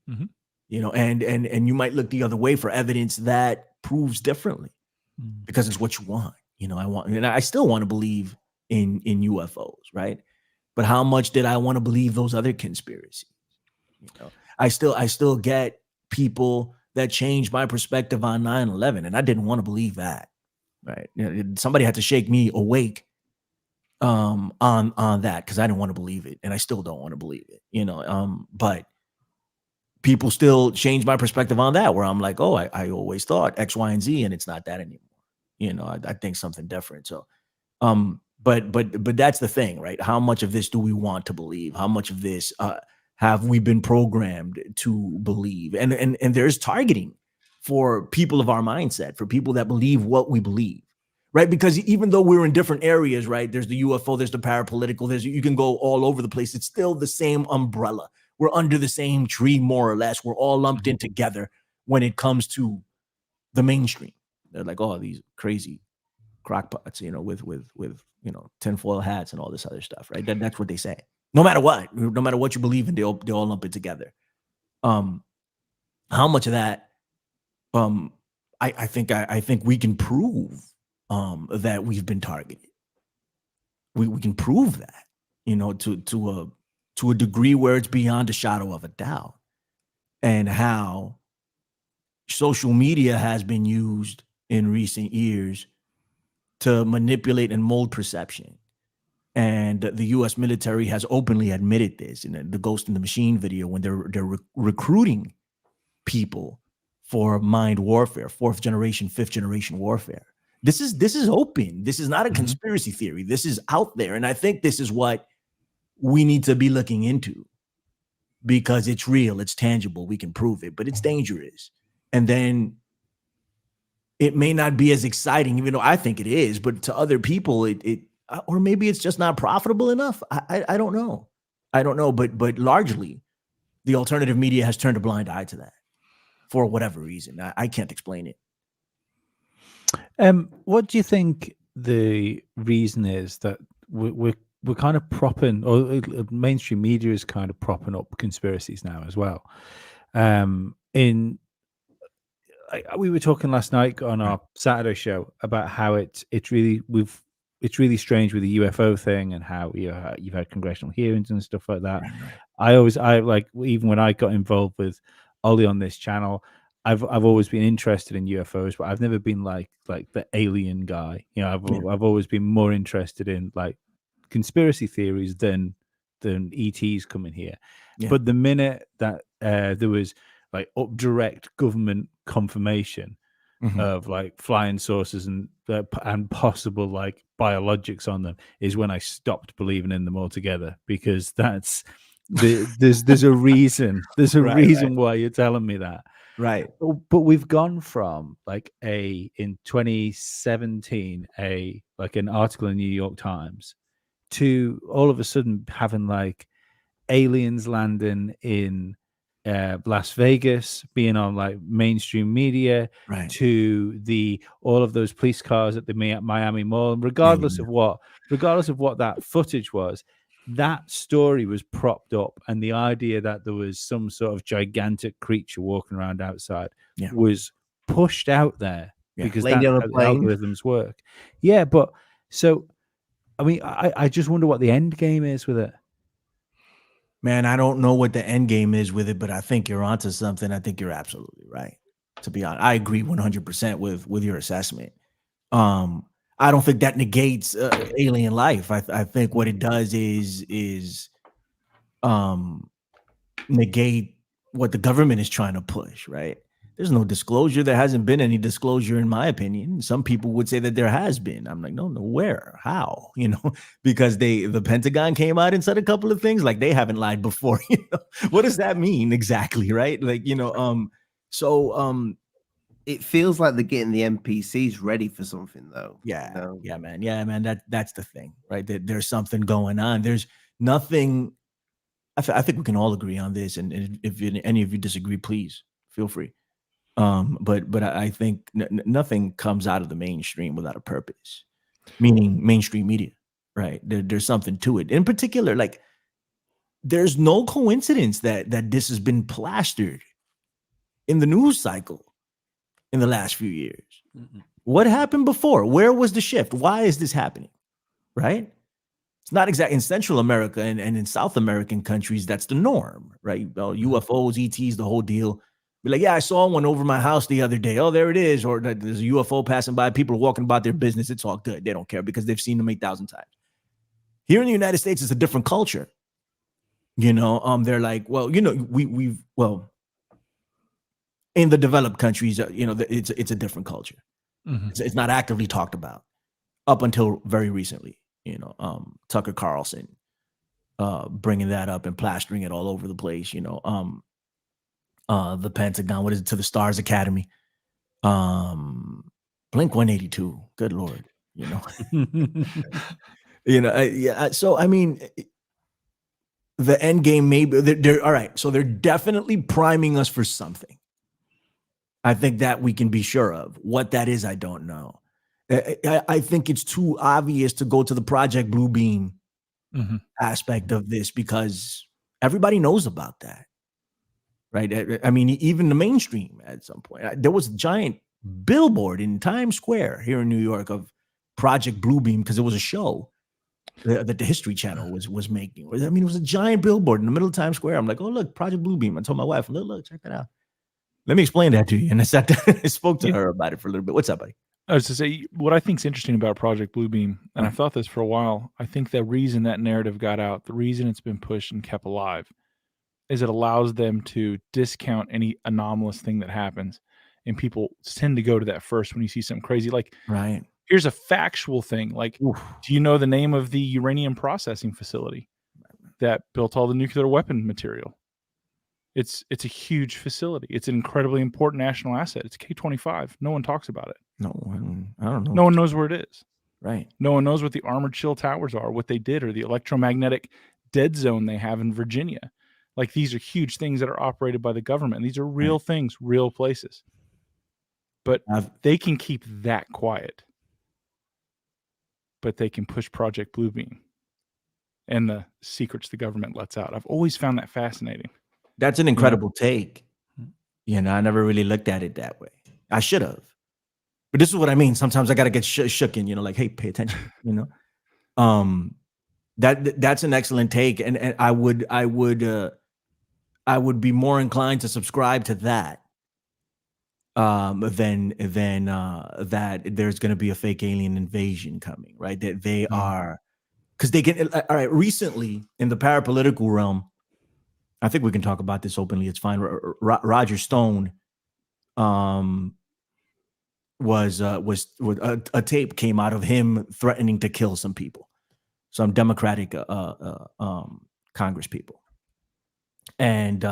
and you might look the other way for evidence that proves differently because it's what you want. I still want to believe in UFOs, right? But how much did I want to believe those other conspiracies? I still get people that changed my perspective on 9/11, and I didn't want to believe that. Right? Somebody had to shake me awake on that, because I didn't want to believe it, and I still don't want to believe it. But people still change my perspective on that, where I'm like, oh, I always thought X, Y, and Z, and it's not that anymore. I think something different. So, but that's the thing, right? How much of this do we want to believe? How much of this have we been programmed to believe? And there's targeting for people of our mindset, for people that believe what we believe, right? Because even though we're in different areas, right? There's the UFO, there's the parapolitical, you can go all over the place. It's still the same umbrella. We're under the same tree, more or less. We're all lumped in together when it comes to the mainstream. They're like, oh, these crazy crockpots, with tinfoil hats and all this other stuff, right? That's what they say. No matter what you believe in, they all lump it together. How much of that? I think we can prove that we've been targeted. We can prove that, to a degree where it's beyond a shadow of a doubt, and how social media has been used in recent years to manipulate and mold perception. And the U.S. military has openly admitted this in the Ghost in the Machine video, when they're recruiting people for mind warfare, 4th generation, 5th generation warfare. This is open. This is not a conspiracy theory. This is out there. And I think this is what we need to be looking into, because it's real, it's tangible, we can prove it, but it's dangerous. And then it may not be as exciting, even though I think it is, but to other people, it or maybe it's just not profitable enough. I don't know. But largely, the alternative media has turned a blind eye to that for whatever reason. I can't explain it. What do you think the reason is that we're kind of propping, or mainstream media is kind of propping up conspiracies now as well? We were talking last night on our Saturday show about how it's really strange with the UFO thing, and how you've had congressional hearings and stuff like that. Right. I like, even when I got involved with Ollie on this channel, I've always been interested in UFOs, but I've never been like the alien guy. I've always been more interested in like conspiracy theories than ETs coming here. Yeah. But the minute that there was like direct government confirmation of like flying saucers and possible like biologics on them, is when I stopped believing in them altogether, because there's a reason. There's a reason why you're telling me that. Right. But we've gone from like in 2017, like an article in New York Times, to all of a sudden having like aliens landing in Las Vegas, being on like mainstream media, to all of those police cars at the Miami Mall. And regardless of what that footage was, that story was propped up, and the idea that there was some sort of gigantic creature walking around outside was pushed out there, because that's how the algorithms work. Yeah, but so I mean, I just wonder what the end game is with it. Man, I don't know what the end game is with it, but I think you're onto something. I think you're absolutely right. To be honest, I agree 100% with your assessment. I don't think that negates alien life. I think what it does is negate what the government is trying to push, right? There's no disclosure. There hasn't been any disclosure, in my opinion. Some people would say that there has been. I'm like, no, where? How? Because the Pentagon came out and said a couple of things, like they haven't lied before. What does that mean exactly, right? Like, it feels like they're getting the NPCs ready for something, though. Yeah, yeah, man. That's the thing, right? There's something going on. There's nothing. I think we can all agree on this, and if any of you disagree, please feel free. But I think nothing comes out of the mainstream without a purpose, meaning mainstream media, right? There's something to it. In particular, like, there's no coincidence that this has been plastered in the news cycle in the last few years. What happened before? Where was the shift? Why is this happening? Right? It's not exactly in Central America and in South American countries. That's the norm, right? Well, UFOs, ETs, the whole deal. Be like, yeah, I saw one over my house the other day. Oh, there it is. Or there's a UFO passing by. People are walking about their business. It's all good. They don't care because they've seen them 8,000 times. Here in the United States, it's a different culture. They're like, well, we've in the developed countries, it's a different culture. It's not actively talked about up until very recently. Tucker Carlson bringing that up and plastering it all over the place. The Pentagon, what is it, to the Stars Academy, Blink 182. Good Lord, So I mean, the end game maybe they're all right. So they're definitely priming us for something. I think that we can be sure of. What that is, I don't know. I think it's too obvious to go to the Project Bluebeam aspect of this because everybody knows about that, right? I mean, even the mainstream at some point. There was a giant billboard in Times Square here in New York of Project Bluebeam because it was a show that the History Channel was making. I mean, it was a giant billboard in the middle of Times Square. I'm like, oh, look, Project Bluebeam. I told my wife, look, check that out. Let me explain that to you. And I sat down and spoke to her about it for a little bit. What's up, buddy? I was to say, what I think is interesting about Project Bluebeam, and I've thought this for a while, I think the reason that narrative got out, the reason it's been pushed and kept alive, is it allows them to discount any anomalous thing that happens. And people tend to go to that first when you see something crazy. Like, right. Here's a factual thing. Like, do you know the name of the uranium processing facility that built all the nuclear weapon material? It's a huge facility. It's an incredibly important national asset. It's K-25. No one talks about it. No, I don't know. No one knows where it is. Right. No one knows what the armored shield towers are, what they did, or the electromagnetic dead zone they have in Virginia. Like, these are huge things that are operated by the government. These are real things, real places. But they can keep that quiet. But they can push Project Bluebeam and the secrets the government lets out. I've always found that fascinating. That's an incredible take. You know, I never really looked at it that way. I should have. But this is what I mean. Sometimes I got to get shooken, you know, like, hey, pay attention, you know. That's an excellent take. And I would be more inclined to subscribe to that than that there's going to be a fake alien invasion coming, right? That they are, because they can. All right, recently in the parapolitical realm, I think we can talk about this openly. It's fine. Roger Stone, was a tape came out of him threatening to kill some people, some Democratic Congress people, and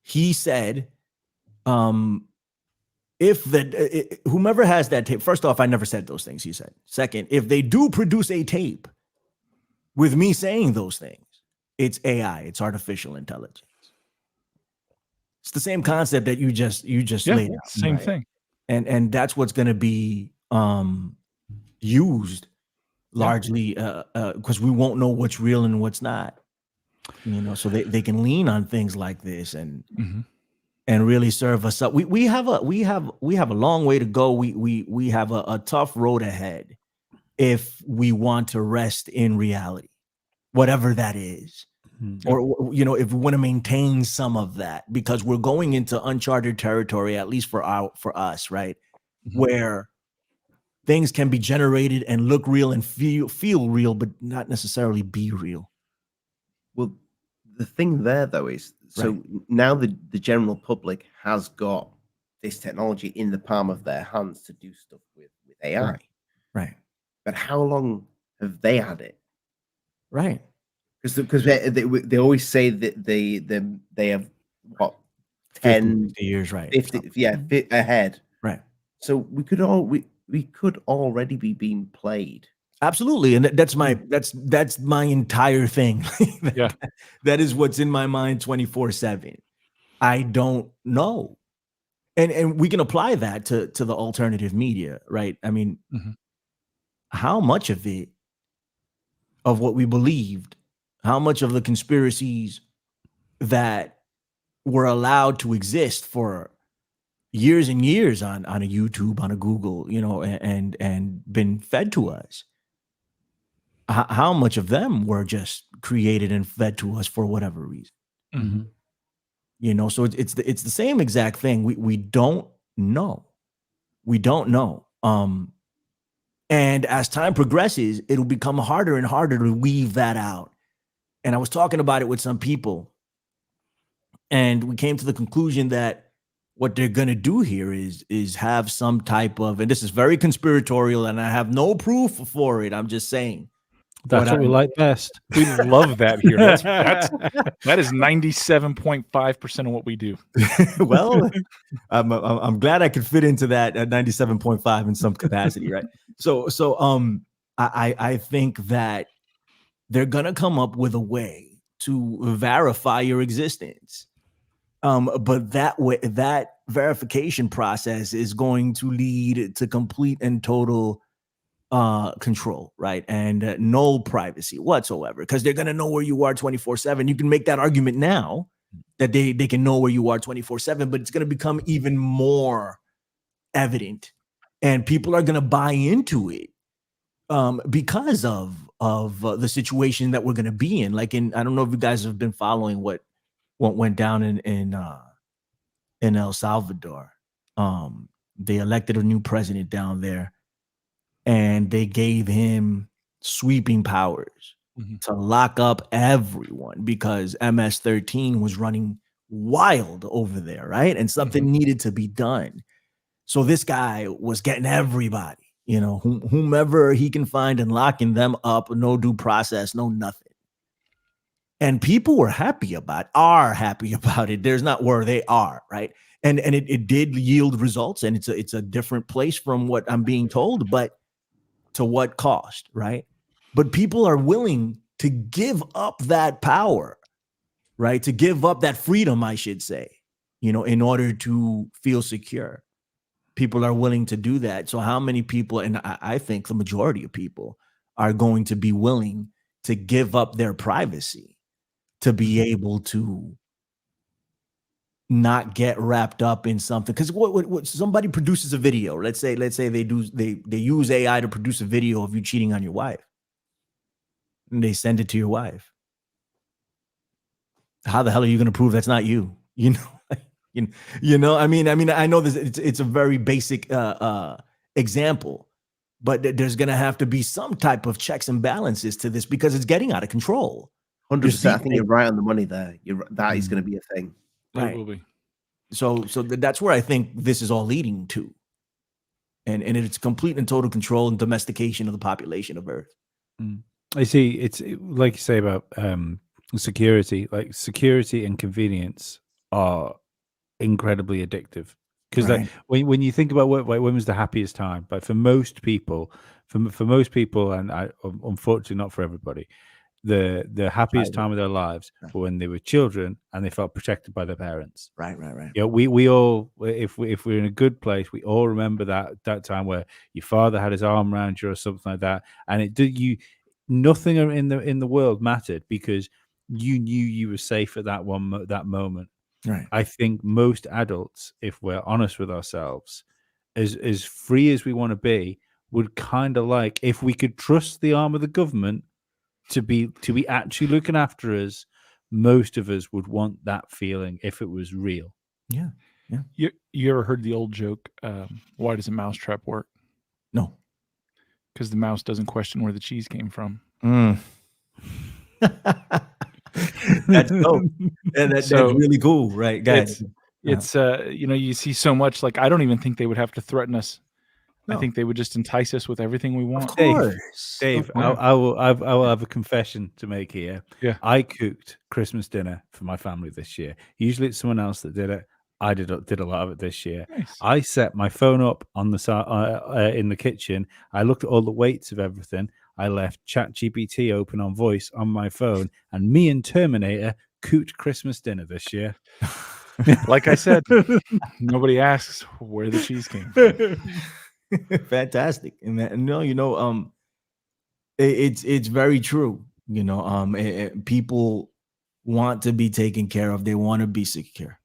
he said, if whomever has that tape, first off, I never said those things. He said, second, if they do produce a tape with me saying those things, it's AI, it's artificial intelligence. It's the same concept that you just laid out. Same thing. And that's what's going to be used largely because we won't know what's real and what's not. You know, so they can lean on things like this and really serve us up. We have a long way to go. We have a tough road ahead if we want to rest in reality, whatever that is. Or, you know, if we want to maintain some of that, because we're going into uncharted territory, at least for us, right? Where things can be generated and look real and feel real, but not necessarily be real. Well, the thing there, though, is now the general public has got this technology in the palm of their hands to do stuff with AI. Right. But how long have they had it? Right. Because they always say that they have what 10 50 years, right? 50 ahead, right? So we could already be being played. Absolutely, and that's my entire thing. That is what's in my mind 24/7. I don't know, and we can apply that to the alternative media, right? I mean, how much of it, of what we believed, how much of the conspiracies that were allowed to exist for years and years on a YouTube, on a Google, you know, and been fed to us, how much of them were just created and fed to us for whatever reason? You know, so it's the same exact thing. We don't know. We don't know. And as time progresses, it'll become harder and harder to weave that out. And I was talking about it with some people, and we came to the conclusion that what they're going to do here is have some type of, and this is very conspiratorial, and I have no proof for it. I'm just saying. That's what we like best. We love that here. That is 97.5% of what we do. Well, I'm glad I could fit into that at 97.5 in some capacity, right? So I think that they're gonna come up with a way to verify your existence. But that way, that verification process is going to lead to complete and total control, right? And no privacy whatsoever, because they're going to know where you are 24/7. You can make that argument now that they can know where you are 24/7, but it's going to become even more evident, and people are going to buy into it because of the situation that we're going to be in. Like I don't know if you guys have been following what went down in El Salvador. They elected a new president down there, and they gave him sweeping powers to lock up everyone because MS-13 was running wild over there, right? And something needed to be done. So this guy was getting everybody, whomever he can find and locking them up, no due process, no nothing. And people are happy about it. There's not where they are, right? And it did yield results, and it's a different place from what I'm being told, but to what cost, right? But people are willing to give up that power, right? To give up that freedom, I should say, in order to feel secure. People are willing to do that. So how many people, and I think the majority of people, are going to be willing to give up their privacy to be able to not get wrapped up in something? Because what somebody produces a video, let's say they use AI to produce a video of you cheating on your wife, and they send it to your wife. How the hell are you going to prove that's not you? I mean, I know this. It's a very basic example, but there's going to have to be some type of checks and balances to this because it's getting out of control. 100%. I think you're right on the money there. That is going to be a thing. Right. It will be. So that's where I think this is all leading to, and it's complete and total control and domestication of the population of Earth. I see. It's like you say about security. Like security and convenience are incredibly addictive because Right. when you think about when was the happiest time, but for most people, and unfortunately not for everybody, the happiest time of their lives were when they were children and they felt protected by their parents. Right. We all, if we're in a good place, we all remember that time where your father had his arm around you or something like that, and nothing in the world mattered because you knew you were safe at that moment. Right. I think most adults, if we're honest with ourselves, as free as we want to be, would kind of like if we could trust the arm of the government to be actually looking after us. Most of us would want that feeling if it was real. Yeah. You ever heard the old joke? Why does a mousetrap work? No. Because the mouse doesn't question where the cheese came from. That's dope. That's really cool, right, guys? It's you see so much. Like I don't even think they would have to threaten us. No. I think they would just entice us with everything we want. Of course. Dave, I will have a confession to make here. Yeah, I cooked Christmas dinner for my family this year. Usually it's someone else that did it. I did a lot of it this year. Nice. I set my phone up on the side in the kitchen. I looked at all the weights of everything. I left ChatGPT open on voice on my phone, and me and Terminator cooked Christmas dinner this year. Like I said, nobody asks where the cheese came from. Fantastic. And it's very true. People want to be taken care of. They want to be secure,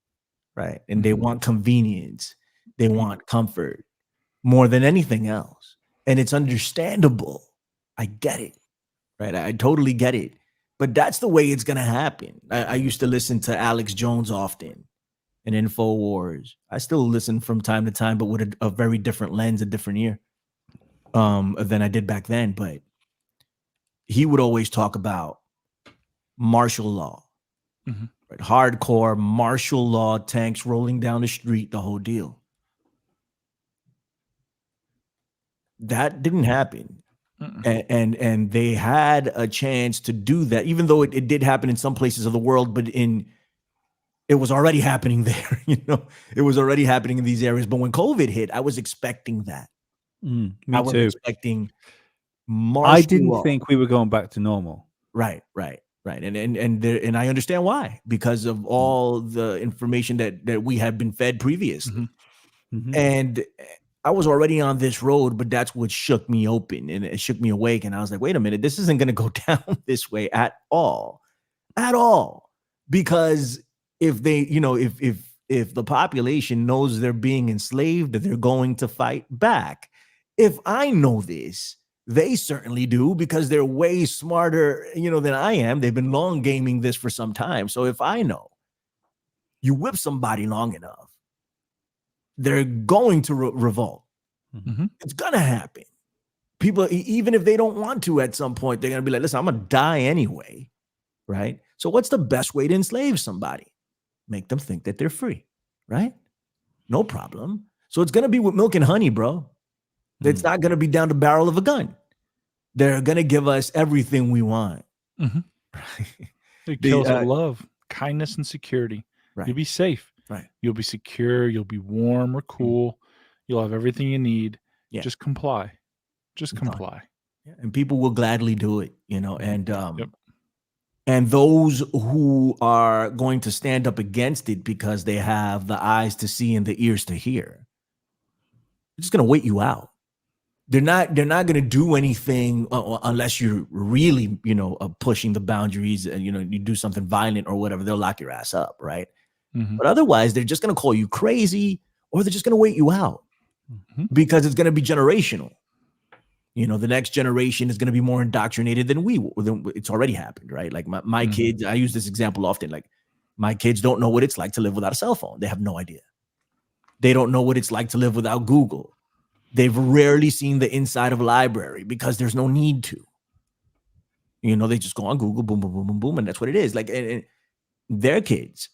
right? And they want convenience. They want comfort more than anything else. And it's understandable. I get it, right? I totally get it. But that's the way it's going to happen. I used to listen to Alex Jones often. And InfoWars. I still listen from time to time, but with a very different lens, a different ear than I did back then. But he would always talk about martial law, right? Hardcore martial law, tanks rolling down the street, the whole deal. That didn't happen. And they had a chance to do that, even though it did happen in some places of the world, but it was already happening there, it was already happening in these areas. But when COVID hit, I was expecting that. Me I was too. expecting martial I didn't law. think we were going back to normal. Right. Right. And I understand why, because of all the information that we had been fed previously. And I was already on this road, but that's what shook me open and it shook me awake. And I was like, wait a minute, this isn't going to go down this way at all. Because if they, if the population knows they're being enslaved, they're going to fight back. If I know this, they certainly do, because they're way smarter, than I am. They've been long gaming this for some time. So if I know you whip somebody long enough, they're going to revolt. It's going to happen. People, even if they don't want to, at some point, they're going to be like, listen, I'm going to die anyway. Right. So what's the best way to enslave somebody? Make them think that they're free. Right. No problem. So it's going to be with milk and honey, bro. It's not going to be down the barrel of a gun. They're going to give us everything we want. They kill us with love, kindness, and security. Right. You'll be safe. Right. You'll be secure. You'll be warm or cool. You'll have everything you need. Yeah. Just comply. Just comply. Yeah. And people will gladly do it, and those who are going to stand up against it because they have the eyes to see and the ears to hear, they're just going to wait you out. They're not going to do anything unless you're really, pushing the boundaries and, you do something violent or whatever. They'll lock your ass up. Right. But otherwise, they're just going to call you crazy, or they're just going to wait you out because it's going to be generational. The next generation is going to be more indoctrinated than it's already happened. Right. Like my kids, I use this example often. Like my kids don't know what it's like to live without a cell phone. They have no idea. They don't know what it's like to live without Google. They've rarely seen the inside of a library because there's no need to. They just go on Google, boom, boom, boom, boom, boom, and that's what it is. Like, and their kids,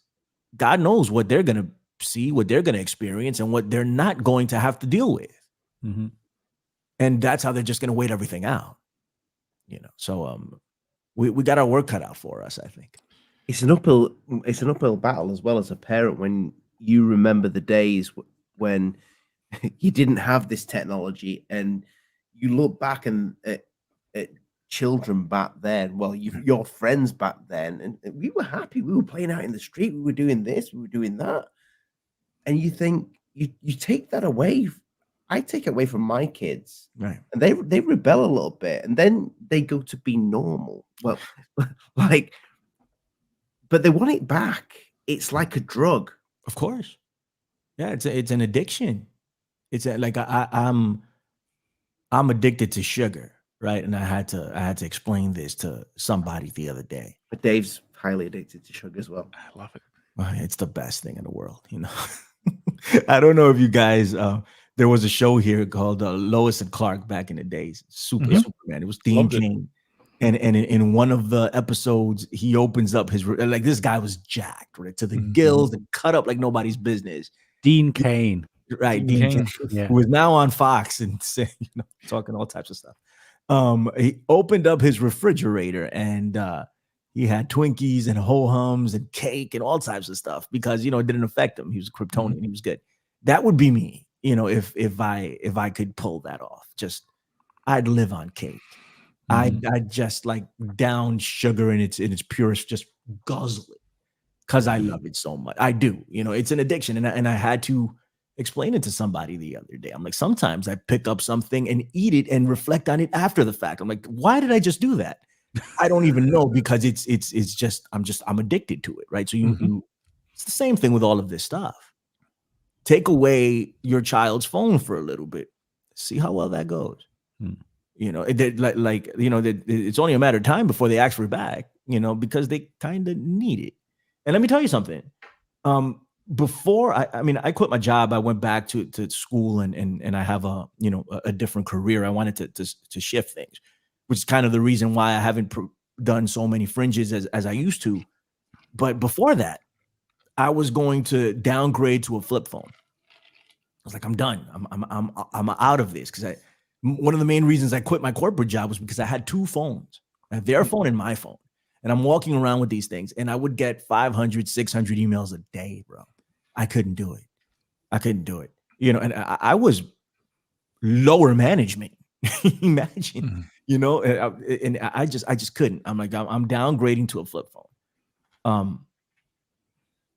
God knows what they're going to see, what they're going to experience, and what they're not going to have to deal with. And that's how they're just going to wait everything out. So we got our work cut out for us, I think. It's an uphill battle as well as a parent when you remember the days when you didn't have this technology, and you look back at children back then, your friends back then, and we were happy. We were playing out in the street. We were doing this, we were doing that. And you think you take that away. I take it away from my kids, right? And they rebel a little bit, and then they go to be normal. Well, but they want it back. It's like a drug, of course. Yeah, it's an addiction. It's like I'm addicted to sugar, right? And I had to explain this to somebody the other day. But Dave's highly addicted to sugar as well. I love it. It's the best thing in the world, I don't know if you guys. There was a show here called Lois and Clark back in the days. Superman. It was Dean Cain. And in one of the episodes, he opens up his, like, this guy was jacked, right, to the gills and cut up like nobody's business. Dean Cain. Right. Dean Cain, who is now on Fox and talking all types of stuff. He opened up his refrigerator and he had Twinkies and ho-hums and cake and all types of stuff because, it didn't affect him. He was a Kryptonian. He was good. That would be me, if I could pull that off. Just, I'd live on cake. I'd just like down sugar in its purest, just guzzle it because I love it so much. I do. It's an addiction. And I had to explain it to somebody the other day. I'm like, sometimes I pick up something and eat it and reflect on it after the fact. I'm like, why did I just do that? I don't even know, because it's just I'm addicted to it, right? So it's the same thing with all of this stuff. Take away your child's phone for a little bit, see how well that goes. It's only a matter of time before they ask for it back, because they kind of need it. And let me tell you something. Before I quit my job, I went back to school and I have a different career. I wanted to shift things, which is kind of the reason why I haven't done so many fringes as I used to. But before that, I was going to downgrade to a flip phone. I was like, I'm done. I'm out of this, because one of the main reasons I quit my corporate job was because I had two phones. I had their phone and my phone. And I'm walking around with these things, and I would get 500, 600 emails a day, bro. I couldn't do it. And I was lower management. Imagine, you know, and I just couldn't. I'm like, I'm downgrading to a flip phone.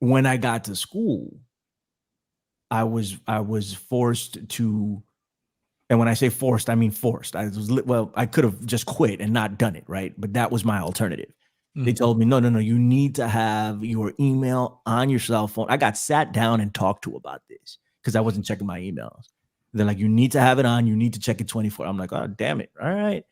When I got to school, I was forced to, and when I say forced, I mean forced. I could have just quit and not done it, right? But that was my alternative. They told me, no, you need to have your email on your cell phone. I got sat down and talked to about this because I wasn't checking my emails. They're like, you need to have it on. You need to check it 24. I'm like, oh, damn it. All right.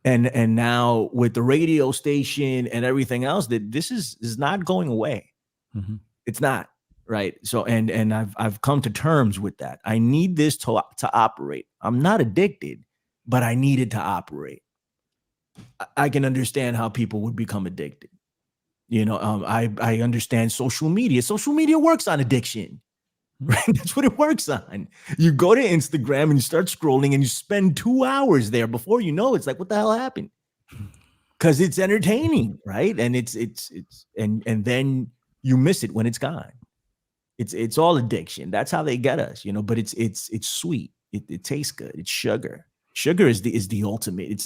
And now with the radio station and everything else, that this is not going away. Mm-hmm. It's not. Right. So and I've come to terms with that. I need this to operate. I'm not addicted, but I need it to operate. I can understand how people would become addicted. You know, I understand social media. Social media works on addiction. Right? That's what it works on. You go to Instagram and you start scrolling and you spend 2 hours there. Before you know, it's like, what the hell happened? Because it's entertaining, right? And it's and then you miss it when it's gone. It's all addiction. That's how they get us, you know. But it's sweet. It tastes good. It's sugar. Sugar is the ultimate.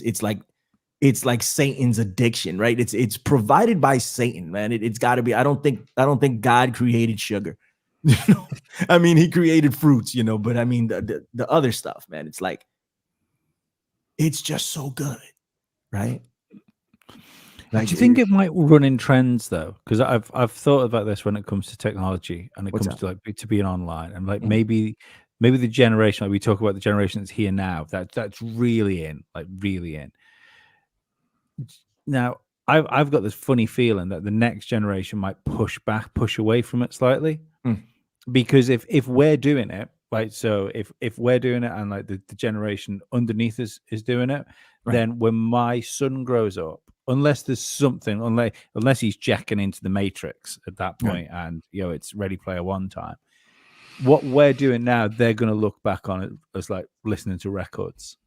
It's like Satan's addiction, right? It's provided by Satan, man. It's got to be. I don't think God created sugar. You know? I mean, he created fruits, you know. But I mean, the other stuff, man. It's like, it's just so good, right? Do you think it might run in trends though? Because I've thought about this when it comes to technology and it comes to like to being online, and like maybe the generation, like we talk about the generation that's here now, that's really in. Now I've got this funny feeling that the next generation might push away from it slightly, because if we're doing it, right? So if we're doing it and like the generation underneath us is doing it, then when my son grows up, unless there's something, unless he's jacking into the Matrix at that point, and you know it's Ready Player One time, what we're doing now, they're going to look back on it as like listening to records.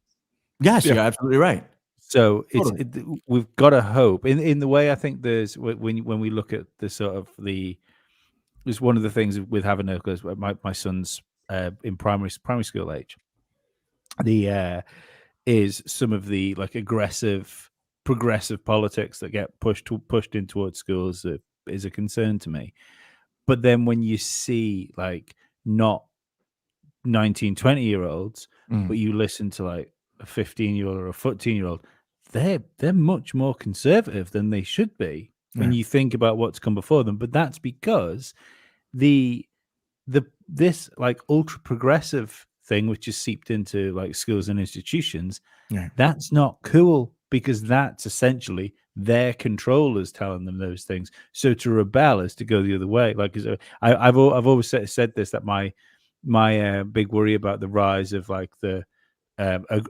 Yes, you're absolutely right. So we've got to hope in the way. I think there's when we look at the sort of it's one of the things with having because my son's in primary school age. Is some of the like aggressive, progressive politics that get pushed in towards schools is a concern to me. But then when you see like not 19, 20-year-olds, but you listen to like a 15-year-old or a 14-year-old, they're much more conservative than they should be when you think about what's come before them. But that's because this like ultra progressive thing, which is seeped into like schools and institutions, that's not cool, because that's essentially their controllers telling them those things. So to rebel is to go the other way. Like I've always said this, that my big worry about the rise of like the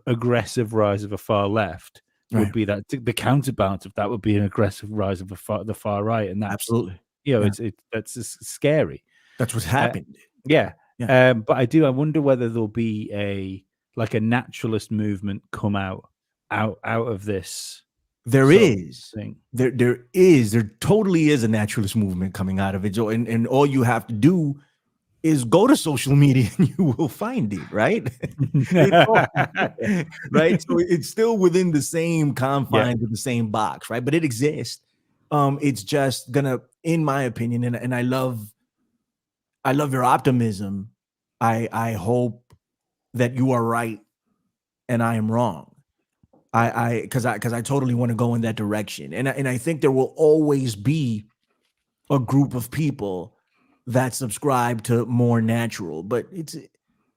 aggressive rise of a far left would be that the counterbalance of that would be an aggressive rise of the far right, and that's absolutely, you know, that's just scary. That's what's happened. But I wonder whether there'll be a naturalist movement come out of this. There totally is a naturalist movement coming out of it, Joe. And all you have to do is go to social media and you will find it, right? Right. So it's still within the same confines of the same box, right? But it exists. It's just gonna, in my opinion, and I love your optimism. I hope that you are right and I am wrong. Because I totally want to go in that direction, and I think there will always be a group of people that subscribe to more natural, but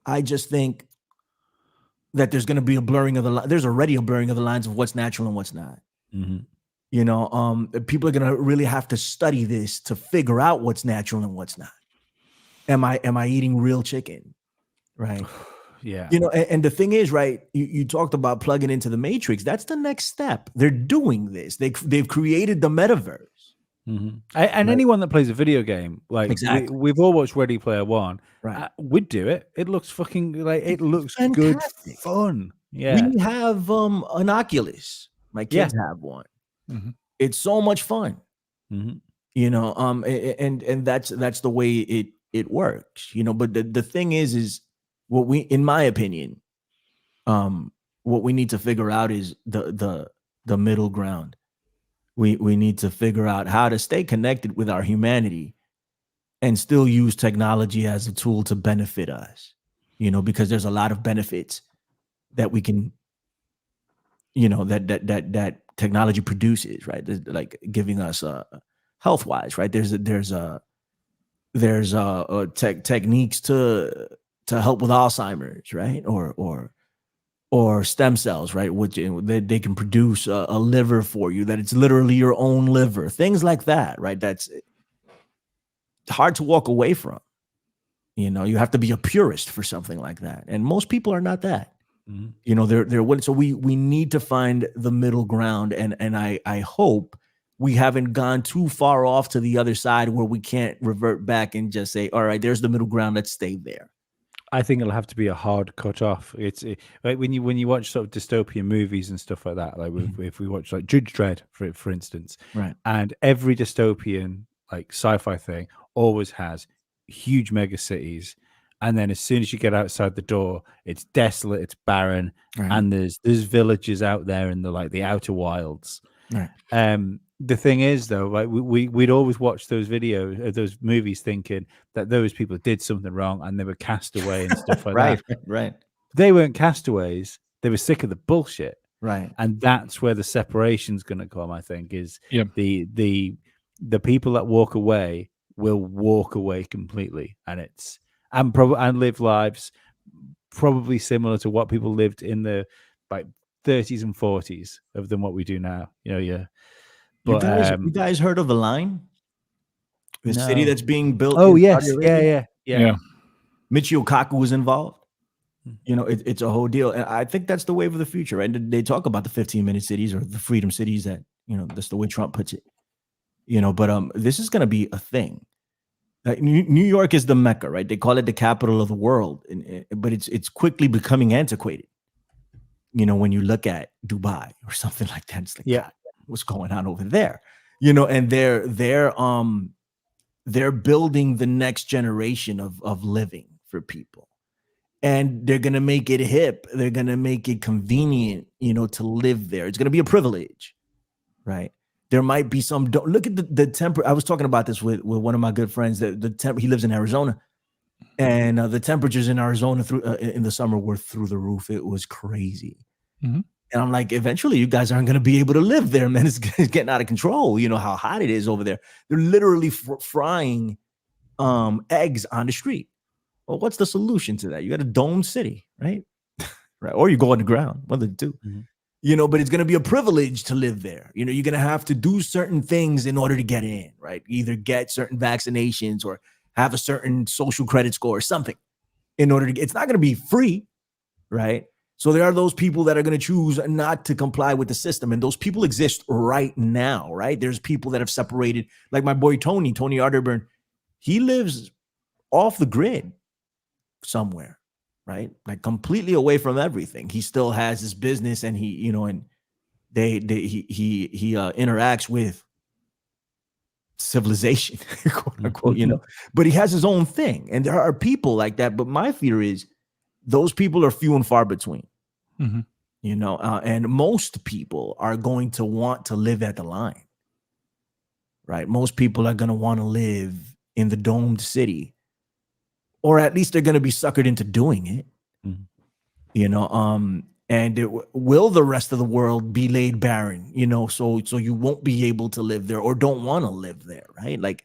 I just think that there's going to be a blurring of there's already a blurring of the lines of what's natural and what's not. You know, people are going to really have to study this to figure out what's natural and what's not. Am I eating real chicken? Right. Yeah. You know, and the thing is, right, you talked about plugging into the Matrix. That's the next step. They're doing this. They've created the metaverse. And anyone that plays a video game, like we've all watched Ready Player One, we'd do it. It looks fucking like it looks good fun. Yeah, we have an Oculus. My kids have one. It's so much fun. You know, and that's the way it works. You know, but the thing is what we, in my opinion, what we need to figure out is the middle ground. We need to figure out how to stay connected with our humanity and still use technology as a tool to benefit us, because there's a lot of benefits that we can, that technology produces, right? Like giving us health wise, right? There's techniques to help with Alzheimer's, right? Or stem cells, right? Which they can produce a liver for you, that it's literally your own liver, things like that, right? That's hard to walk away from. You have to be a purist for something like that, and most people are not that. They're so we need to find the middle ground, and I hope we haven't gone too far off to the other side where we can't revert back and just say, all right, there's the middle ground, let's stay there. I think it'll have to be a hard cut off. Like when you watch sort of dystopian movies and stuff like that. Like if we watch like Judge Dredd, for instance, right? And every dystopian like sci-fi thing always has huge mega cities, and then as soon as you get outside the door, it's desolate, it's barren, right. And there's villages out there in the outer wilds. Right. The thing is, though, like we'd always watch those videos, those movies, thinking that those people did something wrong and they were cast away and stuff like right, that. Right. They weren't castaways. They were sick of the bullshit. Right. And that's where the separation's going to come, I think, is the people that walk away will walk away completely. And and live lives probably similar to what people lived in the 30s and 40s than what we do now. But, you guys heard of The Line? The city that's being built. Oh, yes. Yeah. Michio Kaku was involved. It's a whole deal. And I think that's the wave of the future, right? They talk about the 15-minute cities or the freedom cities that, that's the way Trump puts it. But this is going to be a thing. Like New York is the Mecca, right? They call it the capital of the world, but it's quickly becoming antiquated. When you look at Dubai or something like that, it's like, God, what's going on over there? And they're building the next generation of living for people, and they're gonna make it hip. They're gonna make it convenient, to live there. It's gonna be a privilege, right? There might be some. Look at the temper. I was talking about this with one of my good friends. He lives in Arizona, and the temperatures in Arizona in the summer were through the roof. It was crazy. Mm-hmm. And I'm like, eventually you guys aren't going to be able to live there, man. It's getting out of control. You know how hot it is over there. They're literally frying eggs on the street. Well, what's the solution to that? You got a domed city, right? Right. Or you go underground, one of the two. Mm-hmm. But it's going to be a privilege to live there. You're going to have to do certain things in order to get in, right? Either get certain vaccinations or have a certain social credit score or something in order to get. It's not going to be free, right? So there are those people that are going to choose not to comply with the system. And those people exist right now, right? There's people that have separated, like my boy Tony Arterburn. He lives off the grid somewhere, right? Like completely away from everything. He still has his business, and he interacts with civilization, quote unquote, but he has his own thing. And there are people like that. But my fear is those people are few and far between. And most people are going to want to live at the line, right? Most people are going to want to live in the domed city, or at least they're going to be suckered into doing it. Will the rest of the world be laid barren, so you won't be able to live there or don't want to live there, right? Like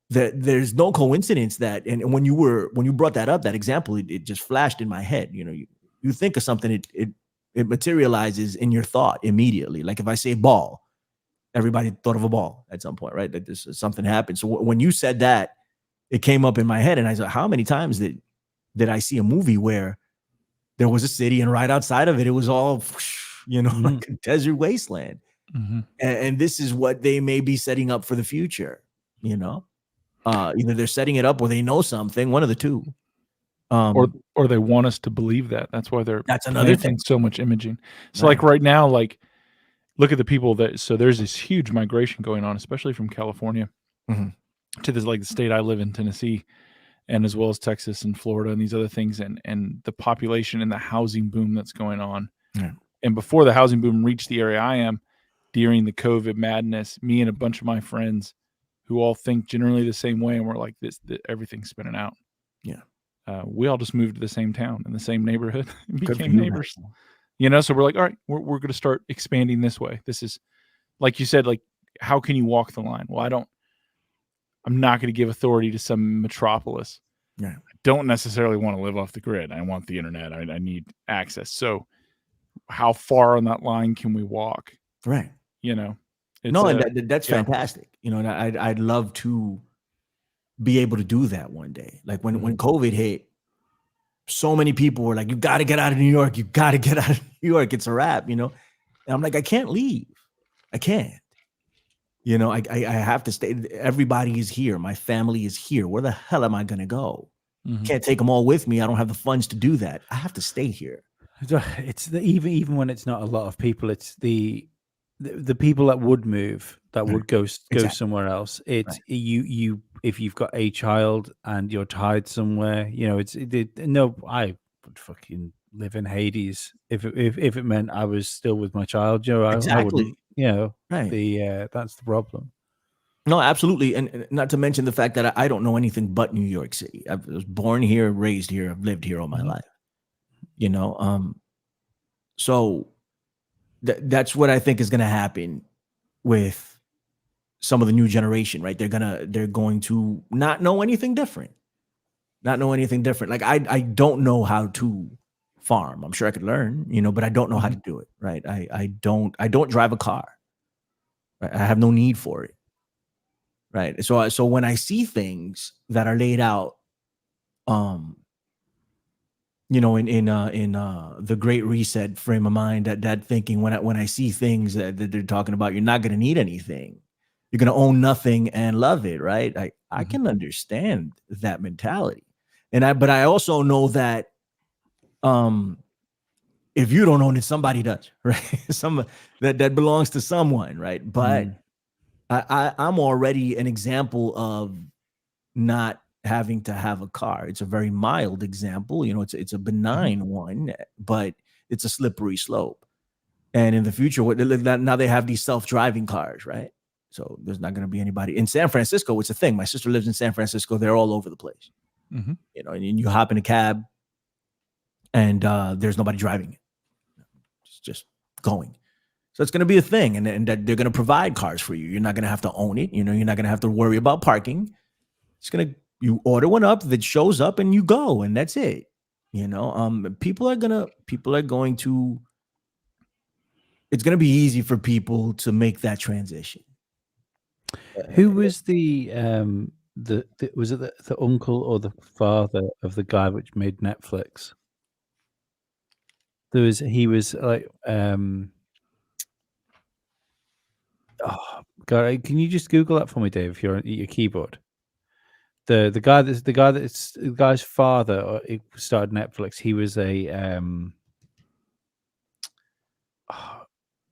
there's no coincidence that, and when you brought that up, that example, it just flashed in my head. You think of something, it materializes in your thought immediately. Like if I say ball, everybody thought of a ball at some point, right? That something happened. So when you said that, it came up in my head, and I said, how many times did I see a movie where there was a city and right outside of it, it was all, like a desert wasteland. And this is what they may be setting up for the future, either they're setting it up or they know something, one of the two. Or they want us to believe that. That's why that's another thing. So much imaging. So like right now, like look at the people so there's this huge migration going on, especially from California to this, like the state I live in, Tennessee. and as well as Texas and Florida and these other things, and the population and the housing boom that's going on. Yeah. And before the housing boom reached the area I am, during the COVID madness, me and a bunch of my friends who all think generally the same way, and we're like, everything's spinning out. Yeah. We all just moved to the same town in the same neighborhood and Good for became you, neighbors. man. You know, so we're like, all right, we're going to start expanding this way. This is, like you said, like, how can you walk the line? Well, I'm not going to give authority to some metropolis. Yeah. I don't necessarily want to live off the grid. I want the internet. I need access. So how far on that line can we walk? Right. You know, and that's yeah. fantastic. You know, and I'd love to be able to do that one day. Like when COVID hit, so many people were like, you got to get out of New York. You got to get out of New York. It's a wrap, you know? And I'm like, I can't leave. I can't. You know, I have to stay. Everybody is here. My family is here. Where the hell am I going to go? Can't take them all with me. I don't have the funds to do that. I have to stay here. It's even when it's not a lot of people, it's the people that would move, that would go somewhere else. It's you if you've got a child and you're tied somewhere, you know, I would fucking live in Hades if it meant I was still with my child. You know, I wouldn't, you know, that's the problem. No, absolutely. And not to mention the fact that I don't know anything but New York City. I was born here, raised here, I've lived here all my life. You know, so that's what I think is going to happen with some of the new generation, right? They're going to not know anything different. Like I don't know how to farm. I'm sure I could learn, you know, but I don't know how to do it, right? I don't drive a car. Right? I have no need for it. Right. So when I see things that are laid out, you know, in the Great Reset frame of mind, that thinking, when I see things that they're talking about, you're not going to need anything. You're going to own nothing and love it, right? I can understand that mentality, but I also know that if you don't own it, somebody does, right? that belongs to someone, right? But I'm already an example of not having to have a car. It's a very mild example, you know. It's a benign one, but it's a slippery slope. And in the future, now they have these self-driving cars, right? So there's not going to be anybody in San Francisco. It's a thing. My sister lives in San Francisco. They're all over the place, you know. And you hop in a cab, and there's nobody driving it. It's just going. So it's going to be a thing, and that they're going to provide cars for you. You're not going to have to own it. You know, you're not going to have to worry about parking. You order one up that shows up, and you go, and that's it. You know, people are going to. It's going to be easy for people to make that transition. Who was was it the uncle or the father of the guy which made Netflix? He was like oh God, can you just Google that for me, Dave, if you're at your keyboard? The guy's father started Netflix. He was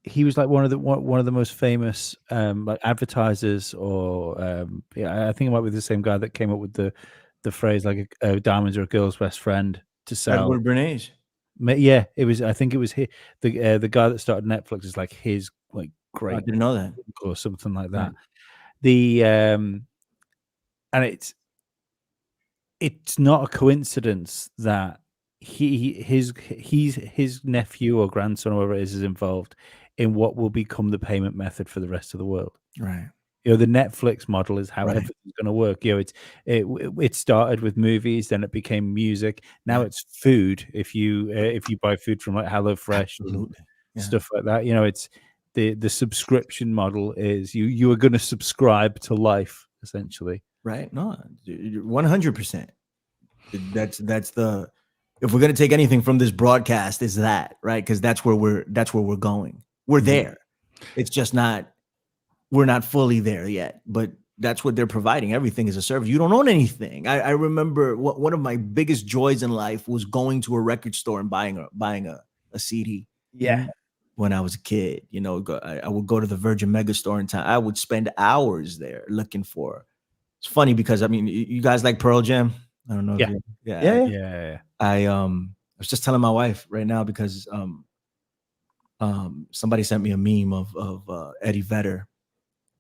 he was like one of the most famous like advertisers, or I think it might be the same guy that came up with the phrase like diamonds are a girl's best friend to sell. Edward Bernays. Yeah, it was. I think it was the guy that started Netflix is like his like great. I didn't know that, or something like that. Right. The and it's not a coincidence that his nephew or grandson or whatever it is involved in what will become the payment method for the rest of the world. Right. You know, the Netflix model is how Right. everything's going to work. You know, it started with movies, then it became music. Now it's food. If you buy food from like HelloFresh and stuff like that, you know, it's the subscription model is you are going to subscribe to life essentially. Right. No, 100%. That's the, if we're going to take anything from this broadcast, is that, right? Because that's where we're going. We're there. It's just we're not fully there yet, but that's what they're providing. Everything is a service. You don't own anything. I remember one of my biggest joys in life was going to a record store and buying a CD. Yeah. When I was a kid, you know, I would go to the Virgin Megastore in town. I would spend hours there looking for. It's funny because I mean, you guys like Pearl Jam? I don't know. Yeah. If you, Yeah. Yeah. I was just telling my wife right now because somebody sent me a meme of Eddie Vedder.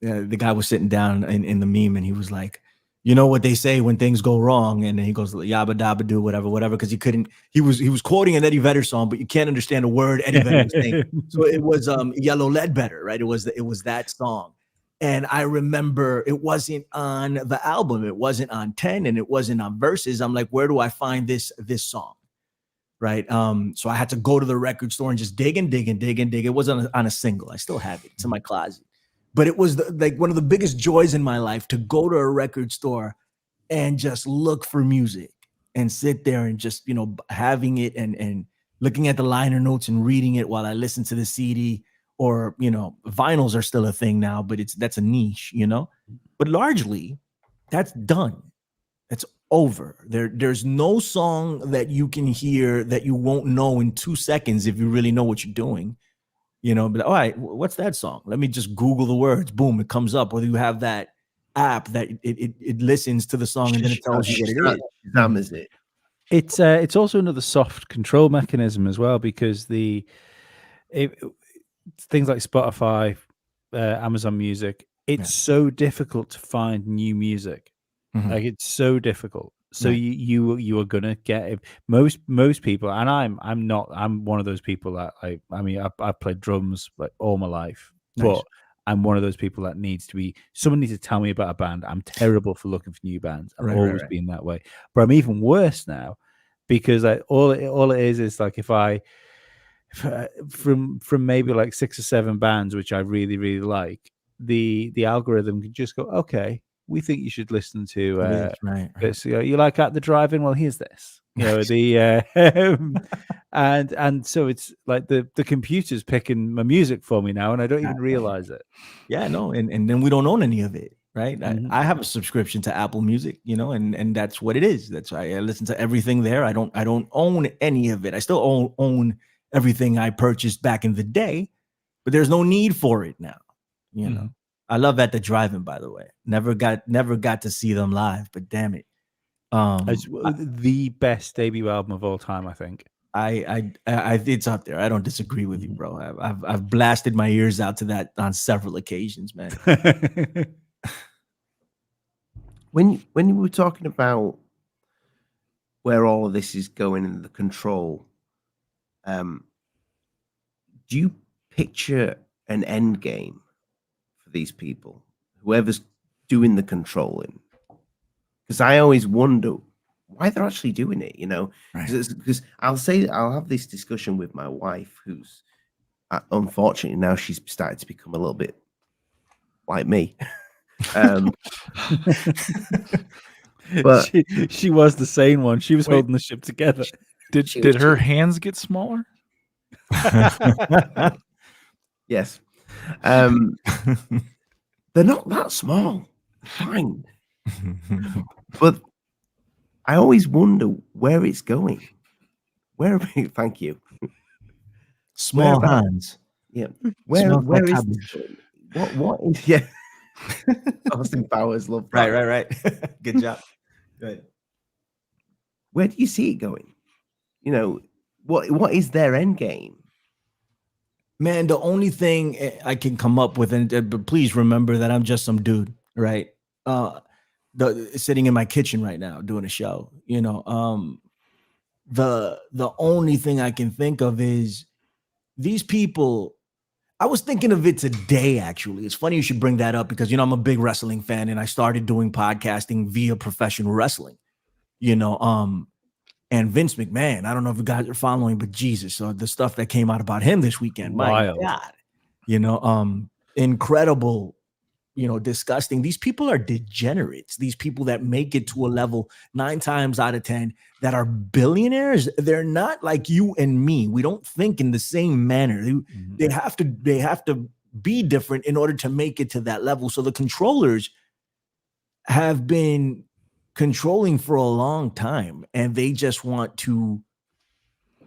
The guy was sitting down in the meme and he was like, you know what they say when things go wrong, and then he goes yabba dabba do whatever because he was quoting an Eddie Vedder song, but you can't understand a word Eddie Vedder was saying. So it was Yellow Ledbetter, right? It was that song. And I remember it wasn't on the album, it wasn't on 10, and it wasn't on Verses. I'm like, where do I find this song? Right. So I had to go to the record store and just dig. It wasn't on a single. I still have it. It's in my closet. But it was like one of the biggest joys in my life to go to a record store and just look for music and sit there and just, having it and looking at the liner notes and reading it while I listen to the CD. Or, vinyls are still a thing now, but that's a niche, but largely that's done. It's over. There's no song that you can hear that you won't know in 2 seconds if you really know what you're doing. But all right, what's that song? Let me just Google the words. Boom, it comes up. Whether you have that app that it listens to the song and then it tells you what it is. Shazam, is it? It's also another soft control mechanism as well, because things like Spotify, Amazon Music, it's so difficult to find new music. Like it's so difficult. So Right. you are gonna get most people, and I'm one of those people that I've played drums like all my life, Nice. but I'm one of those people that someone needs to tell me about a band. I'm terrible for looking for new bands. I've always been that way, but I'm even worse now because all it is like if from maybe like 6 or 7 bands which I really really like, the algorithm can just go, okay, we think you should listen to right. this. You like At the Drive-In? Well, here's this. And so it's like the computer's picking my music for me now, and I don't even realize it. Yeah, no, and then we don't own any of it, right? Mhm. I have a subscription to Apple Music, and that's what it is. That's why I listen to everything there. I don't own any of it. I still own everything I purchased back in the day, but there's no need for it now. Mhm. I love At the Drive-In, by the way. Never got to see them live, but damn it. It's the best debut album of all time, I think. I it's up there. I don't disagree with you, bro. I've blasted my ears out to that on several occasions, man. When you were talking about where all of this is going and the control, do you picture an end game for these people, whoever's doing the controlling? Because I always wonder why they're actually doing it, because I'll have this discussion with my wife, who's unfortunately now she's started to become a little bit like me. But she was the sane one. She was holding the ship together. Did her hands get smaller? Yes. They're not that small. Fine. But I always wonder where it's going. Thank you. Small Whereabouts? hands. Yeah. Smells Where like is cabbage. this going? What is yeah. Austin Powers, love that. Right. Good job. Good. Where do you see it going? What is their end game? Man, the only thing I can come up with, but please remember that I'm just some dude, right? Sitting in my kitchen right now doing a show. The only thing I can think of is these people. I was thinking of it today, actually. It's funny you should bring that up because I'm a big wrestling fan and I started doing podcasting via professional wrestling. And Vince McMahon, I don't know if you guys are following, but Jesus, so the stuff that came out about him this weekend, Wild. my God, incredible, disgusting. These people are degenerates. These people that make it to a level 9 times out of 10 that are billionaires, they're not like you and me. We don't think in the same manner. They have to be different in order to make it to that level. So the controllers have been controlling for a long time, and they just want to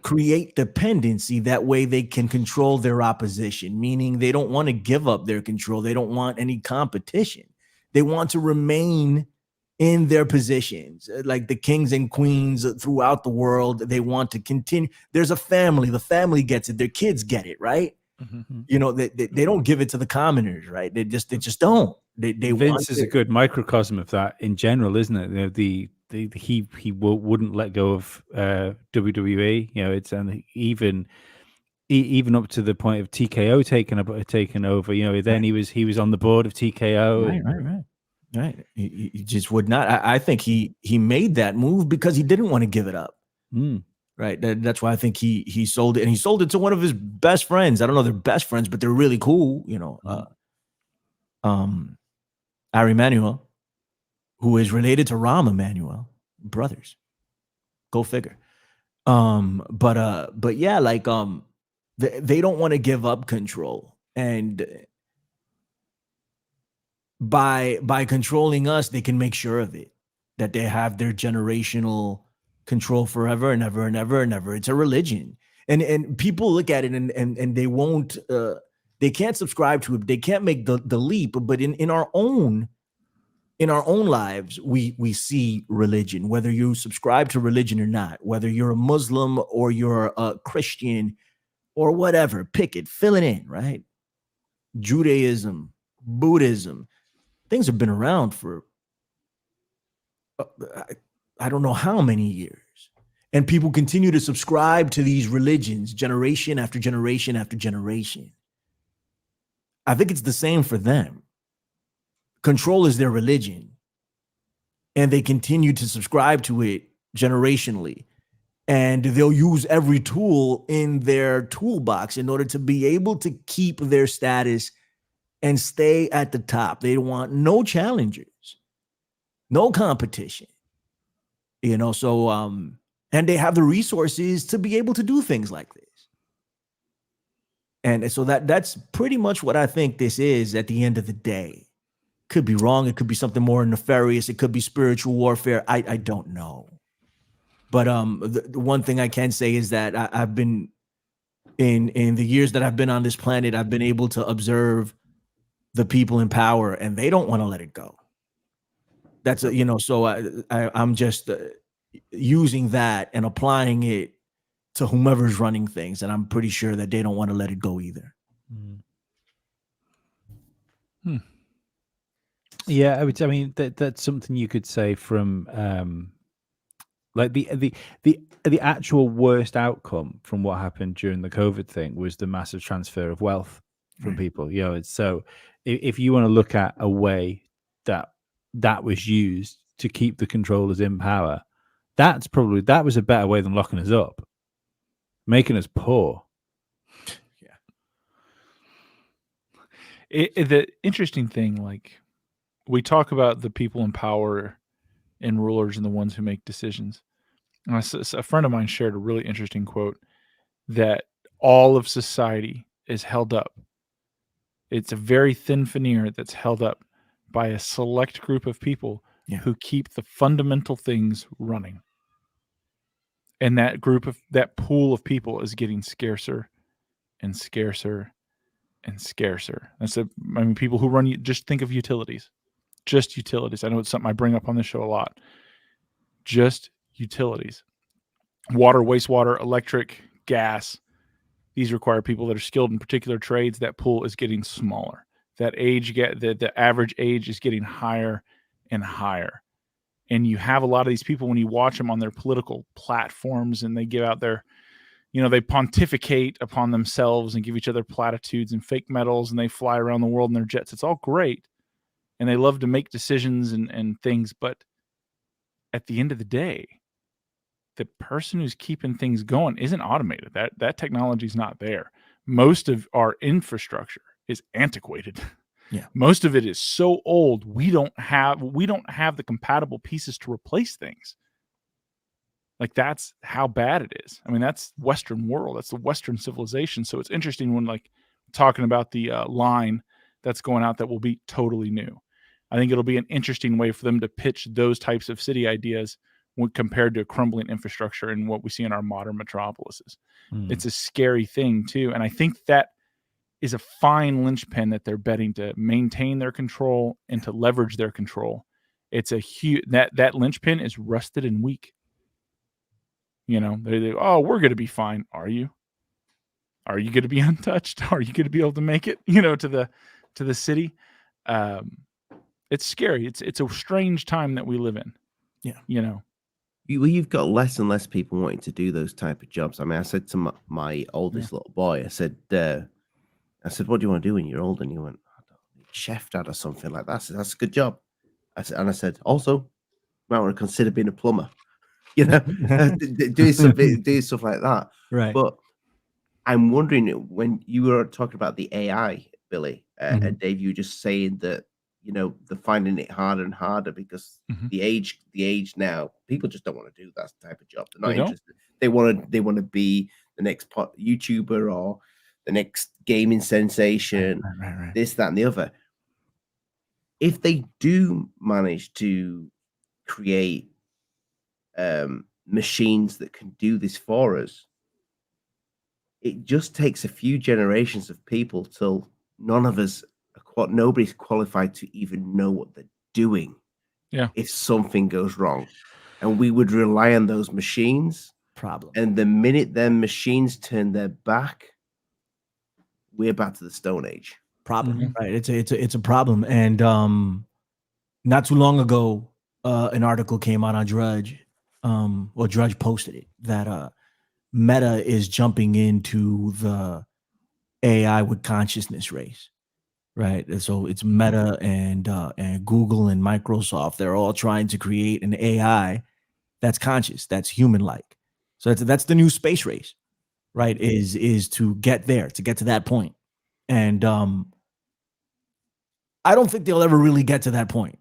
create dependency. That way they can control their opposition, meaning they don't want to give up their control. They don't want any competition. They want to remain in their positions, like the kings and queens throughout the world. They want to continue. There's a family. The family gets it. Their kids get it, right? Mm-hmm. You know, they don't give it to the commoners, right? They just don't. They Vince want is a good microcosm of that in general, isn't it? You know, he wouldn't let go of WWE. You know, it's and even up to the point of TKO taking over. You know, then he was on the board of TKO. Right. He just would not. I think he made that move because he didn't want to give it up. Right. That's why I think he sold it, and he sold it to one of his best friends. I don't know they're best friends, but they're really cool. You know, Ari Emanuel, who is related to Rahm Emanuel, brothers. Go figure. But yeah, like they don't want to give up control, and by controlling us, they can make sure of it, that they have their generational control forever and ever and ever and ever. It's a religion, and people look at it and they won't they can't subscribe to it. They can't make the leap. But in our own lives, we see religion, whether you subscribe to religion or not, whether you're a Muslim or you're a Christian or whatever, pick it, fill it in, right? Judaism, Buddhism, things have been around for I don't know how many years. And people continue to subscribe to these religions generation after generation after generation. I think it's the same for them. Control is their religion, and they continue to subscribe to it generationally. And they'll use every tool in their toolbox in order to be able to keep their status and stay at the top. They want no challengers, no competition, you know. So, and they have the resources to be able to do things like this. And so that's pretty much what I think this is at the end of the day. Could be wrong. It could be something more nefarious. It could be spiritual warfare. I don't know. But the one thing I can say is that I've been in the years that I've been on this planet, I've been able to observe the people in power, and they don't want to let it go. That's you know. So I'm just using that and applying it to whomever's running things, and I'm pretty sure that they don't want to let it go either. Yeah, I mean that's something you could say from like the actual worst outcome from what happened during the COVID thing was the massive transfer of wealth from people. You know, it's so if you want to look at a way that was used to keep the controllers in power, that was a better way than locking us up, making us poor. The interesting thing, like we talk about the people in power and rulers and the ones who make decisions. And a friend of mine shared a really interesting quote that all of society is held up. It's a very thin veneer that's held up by a select group of people who keep the fundamental things running. And that pool of people is getting scarcer and scarcer and scarcer. People who run, just think of utilities. Just utilities. I know it's something I bring up on the show a lot. Just utilities. Water, wastewater, electric, gas. These require people that are skilled in particular trades. That pool is getting smaller. That the average age is getting higher and higher. And you have a lot of these people, when you watch them on their political platforms and they give out their, they pontificate upon themselves and give each other platitudes and fake medals, and they fly around the world in their jets. It's all great. And they love to make decisions and things. But at the end of the day, the person who's keeping things going isn't automated. That technology is not there. Most of our infrastructure is antiquated. Yeah. Most of it is so old, we don't have the compatible pieces to replace things. Like, that's how bad it is. I mean, that's Western world. That's the Western civilization. So it's interesting when, like, talking about the line that's going out that will be totally new. I think it'll be an interesting way for them to pitch those types of city ideas when compared to a crumbling infrastructure and what we see in our modern metropolises. It's a scary thing too. And I think that is a fine linchpin that they're betting to maintain their control and to leverage their control it's a huge that linchpin is rusted and weak. You know, oh, we're going to be fine. Are you? Are you going to be untouched? Are you going to be able to make it, you know, to the city? It's scary. It's a strange time that we live in. Yeah. You know, You've got less and less people wanting to do those type of jobs. I mean, I said to my oldest little boy, I said, what do you want to do when you're old? And he went, I don't know, chef dad or something like that. I said, that's a good job. I said, also, you might want to consider being a plumber, you know, doing stuff like that. Right. But I'm wondering, when you were talking about the AI, Billy, and Dave, you were just saying that, you know, they're finding it harder and harder because the age now, people just don't want to do that type of job. They're not interested. They want to be the next YouTuber or the next gaming sensation, right. this, that, and the other. If they do manage to create machines that can do this for us, it just takes a few generations of people till nobody's qualified to even know what they're doing. Yeah. If something goes wrong, and we would rely on those machines. Problem. And the minute them machines turn their back, we're back to the Stone Age. Problem. Right. It's a problem. And not too long ago, an article came out on Drudge. Well, Drudge posted it that Meta is jumping into the AI with consciousness race, right? And so it's Meta and Google and Microsoft. They're all trying to create an AI that's conscious, that's human-like. So that's the new space race, right? Is to get there, to get to that point. And I don't think they'll ever really get to that point.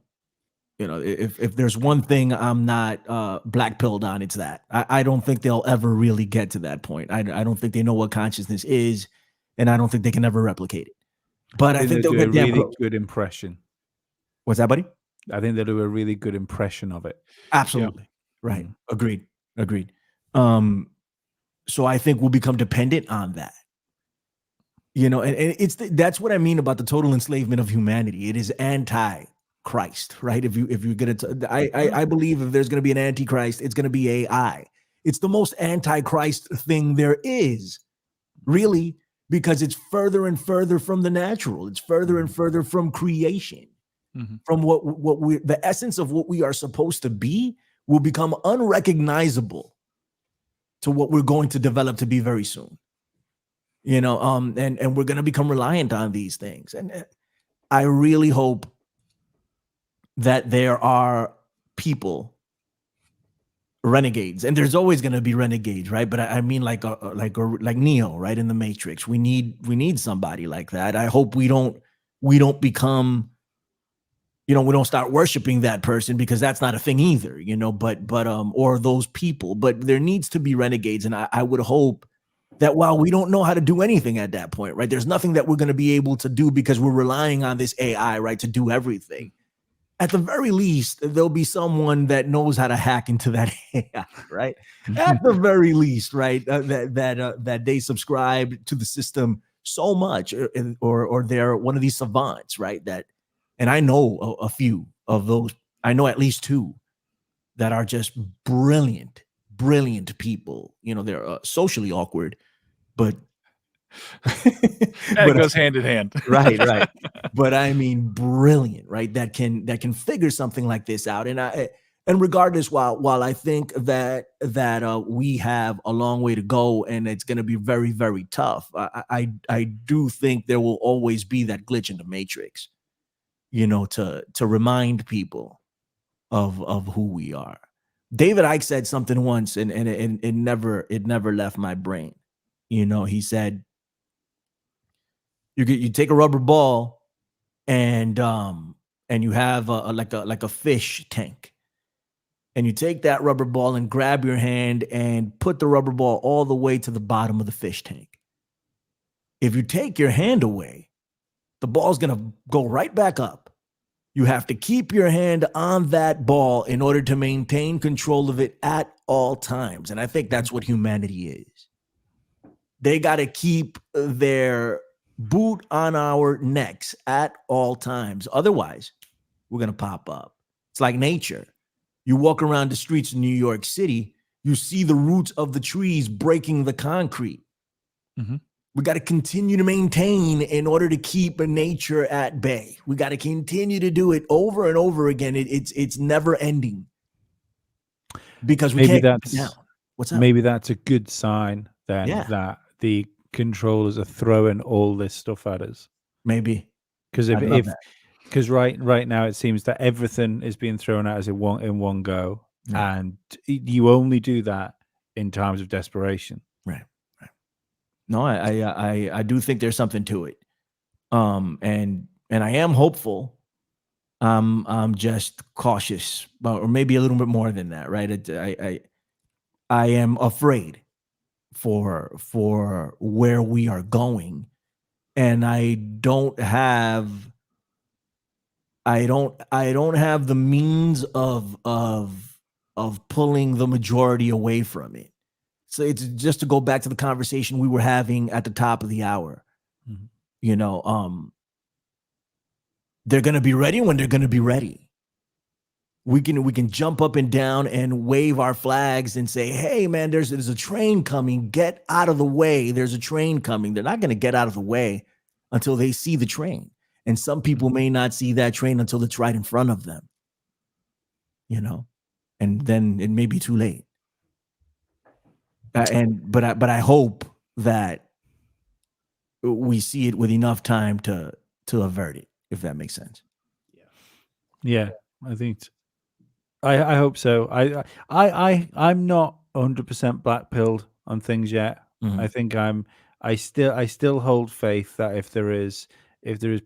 You know, if there's one thing I'm not black pilled on, it's that. I don't think they'll ever really get to that point. I don't think they know what consciousness is, and I don't think they can ever replicate it. But I think they'll do a get damn really close. good impression. What's that, buddy? I think they'll do a really good impression of it. Absolutely. Yeah. Right. Agreed. So I think we'll become dependent on that. You know, and that's what I mean about the total enslavement of humanity. It is anti-Christ, right? If you're gonna, I believe if there's gonna be an antichrist, it's gonna be AI. It's the most anti-Christ thing there is, really, because it's further and further from the natural. It's further and further from creation, from what we, the essence of what we are supposed to be, will become unrecognizable to what we're going to develop to be very soon. You know, and we're going to become reliant on these things. And I really hope that there are people, renegades, and there's always going to be renegades, right? But I mean, like Neo, right, in the Matrix. We need somebody like that. I hope we don't become, you know, we don't start worshiping that person, because that's not a thing either, you know. But or those people. But there needs to be renegades, and I would hope that while we don't know how to do anything at that point, right, there's nothing that we're going to be able to do because we're relying on this AI, right, to do everything. At the very least, there'll be someone that knows how to hack into that AI, right? At the very least, right, that they subscribe to the system so much, or they're one of these savants, right? That, and I know a few of those. I know at least two that are just brilliant people. You know, they're socially awkward, but it goes hand in hand. right. But I mean, brilliant, right? That can figure something like this out. And regardless, while I think that we have a long way to go and it's going to be very, very tough, I do think there will always be that glitch in the matrix, you know, to remind people of who we are. David Icke said something once, and it never left my brain. You know, he said, you take a rubber ball and you have like a fish tank, and you take that rubber ball and grab your hand and put the rubber ball all the way to the bottom of the fish tank. If you take your hand away, the ball's gonna go right back up. You have to keep your hand on that ball in order to maintain control of it at all times. And I think that's what humanity is. They got to keep their boot on our necks at all times. Otherwise, we're going to pop up. It's like nature. You walk around the streets in New York City, you see the roots of the trees breaking the concrete. Mhm. We got to continue to maintain in order to keep nature at bay. We got to continue to do it over and over again. It's never ending because we Maybe can't keep it down. that's What's up? maybe that's a good sign then Yeah. that the controllers are throwing all this stuff at us. Maybe. Because I'd love that. because right now it seems that everything is being thrown at us in one go, Yeah. and you only do that in times of desperation. Right. No, I do think there's something to it. And I am hopeful. I'm just cautious, or maybe a little bit more than that, right? I am afraid for where we are going, and I don't have the means of pulling the majority away from it. So it's just to go back to the conversation we were having at the top of the hour. Mhm. You know, they're going to be ready when they're going to be ready. We can jump up and down and wave our flags and say, "Hey, man, there's a train coming. Get out of the way. There's a train coming." They're not going to get out of the way until they see the train. And some people may not see that train until it's right in front of them. You know, and then it may be too late. But I hope that we see it with enough time to avert it, if that makes sense. Yeah, I think I hope so. I'm not 100% black pilled on things yet. Mhm. I think I still hold faith that if there is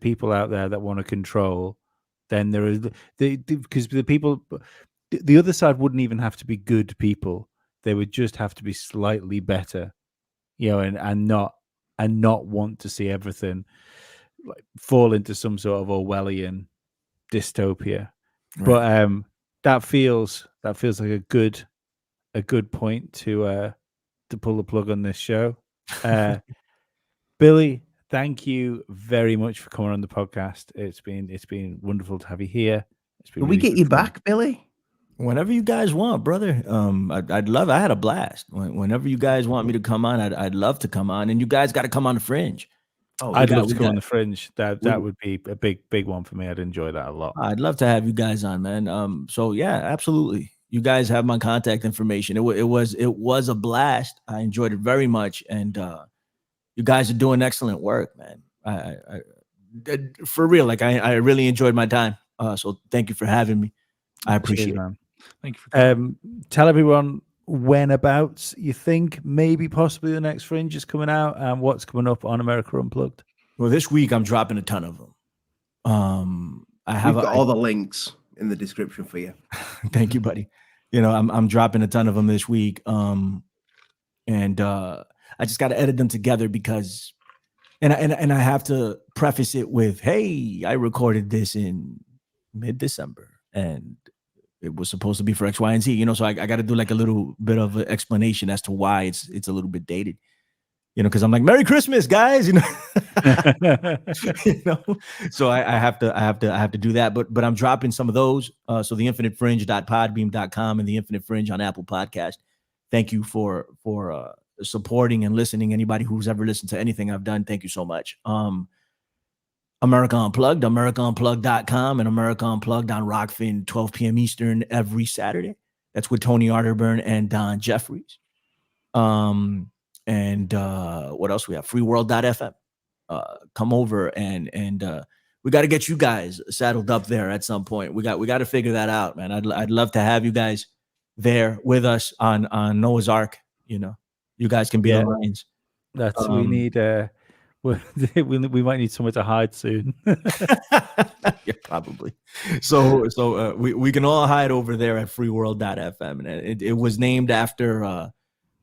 people out there that want to control, then there is because the people the other side wouldn't even have to be good people. They would just have to be slightly better, you know, and not want to see everything like fall into some sort of Orwellian dystopia. Right. But that feels like a good point to pull the plug on this show. Billy, thank you very much for coming on the podcast. It's been wonderful to have you here. It's been Can we really get good you fun. back, Billy? Whenever you guys want, brother. I'd love. I had a blast. Whenever you guys want me to come on, I'd love to come on. And you guys got to come on the Fringe. Oh, I'd got- love to we come on got- the Fringe. That we- would be a big one for me. I'd enjoy that a lot. I'd love to have you guys on, man. So yeah, absolutely. You guys have my contact information. It was a blast. I enjoyed it very much, and you guys are doing excellent work, man. I for real, like I really enjoyed my time. So thank you for having me. I appreciate Cheers, it. man. Thank you for coming. Tell everyone whenabouts you think maybe possibly the next Fringe is coming out and what's coming up on America Unplugged. Well, this week I'm dropping a ton of them. I have We've got all the links in the description for you. Thank you, buddy. You know, I'm dropping a ton of them this week. And I just got to edit them together because, and I have to preface it with, hey, I recorded this in mid-December and it was supposed to be for X, Y, and Z, you know, so I got to do like a little bit of an explanation as to why it's a little bit dated, you know, because I'm like, Merry Christmas, guys, you know, you know, so I have to do that, but I'm dropping some of those. So the infinitefringe.podbeam.com and the Infinite Fringe on Apple Podcast. Thank you for supporting and listening. Anybody who's ever listened to anything I've done, thank you so much. America Unplugged, AmericaUnplugged.com, and America Unplugged on Rockfin, 12 p.m. Eastern every Saturday. That's with Tony Arterburn and Don Jeffries. And what else we have? Freeworld.fm. Come over and we got to get you guys saddled up there at some point. We got to figure that out, man. I'd love to have you guys there with us on Noah's Ark. You know, you guys can be the lions. That's we need. We might need somewhere to hide soon. Yeah, probably. So we can all hide over there at freeworld.fm, and it was named after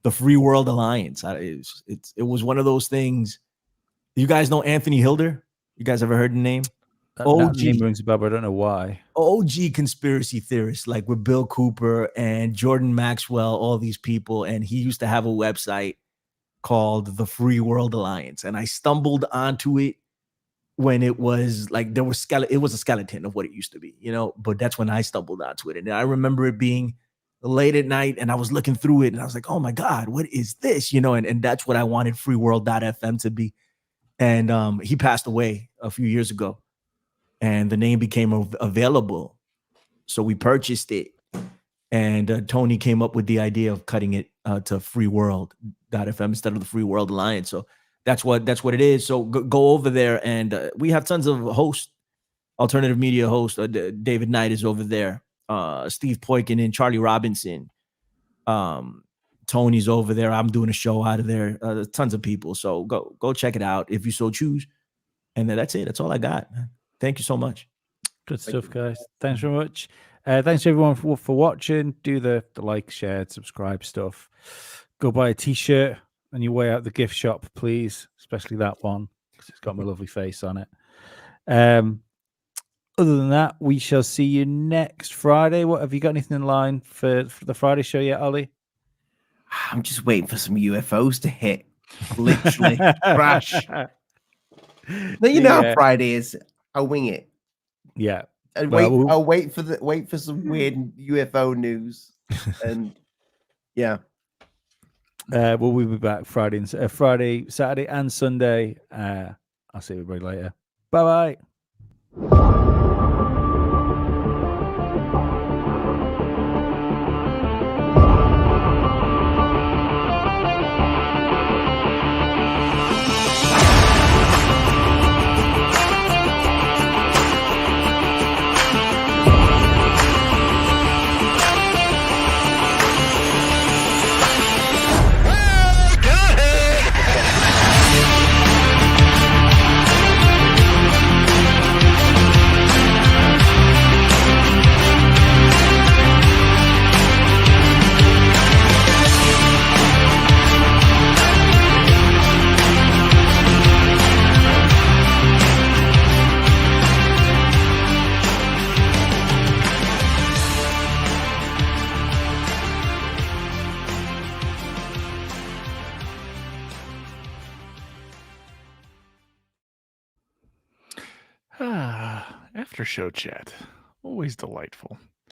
the Free World Alliance. It was one of those things. You guys know Anthony Hilder? You guys ever heard the name? That name rings a bell, but I don't know why. OG conspiracy theorists, like with Bill Cooper and Jordan Maxwell, all these people, and he used to have a website called the Free World Alliance, and I stumbled onto it when it was like there was it was a skeleton of what it used to be, you know. But that's when I stumbled onto it, and I remember it being late at night, and I was looking through it, and I was like, "Oh my God, what is this?" You know, and that's what I wanted freeworld.fm to be. And he passed away a few years ago, and the name became available, so we purchased it. And Tony came up with the idea of cutting it to freeworld.fm instead of the Free World Alliance. So that's what it is. So go over there, and we have tons of hosts, alternative media hosts. David Knight is over there. Steve Poikonen, Charlie Robinson, Tony's over there. I'm doing a show out of there. Tons of people. So go check it out if you so choose. And then that's it. That's all I got, man. Thank you so much. Good stuff, guys. Thanks very much. Thanks everyone for watching. Do the like, share, subscribe stuff. Go buy a t-shirt on your way out the gift shop, please, especially that one because it's got my lovely face on it. Other than that, we shall see you next Friday. What have you got anything in line for the Friday show yet, Ollie? I'm just waiting for some UFOs to hit. Literally crash. No, you know how Friday is. I'll wing it. Yeah. And I'll wait for some weird UFO news. And yeah. We'll be back Friday, Saturday, and Sunday. I'll see everybody later. Bye bye. After show chat, always delightful.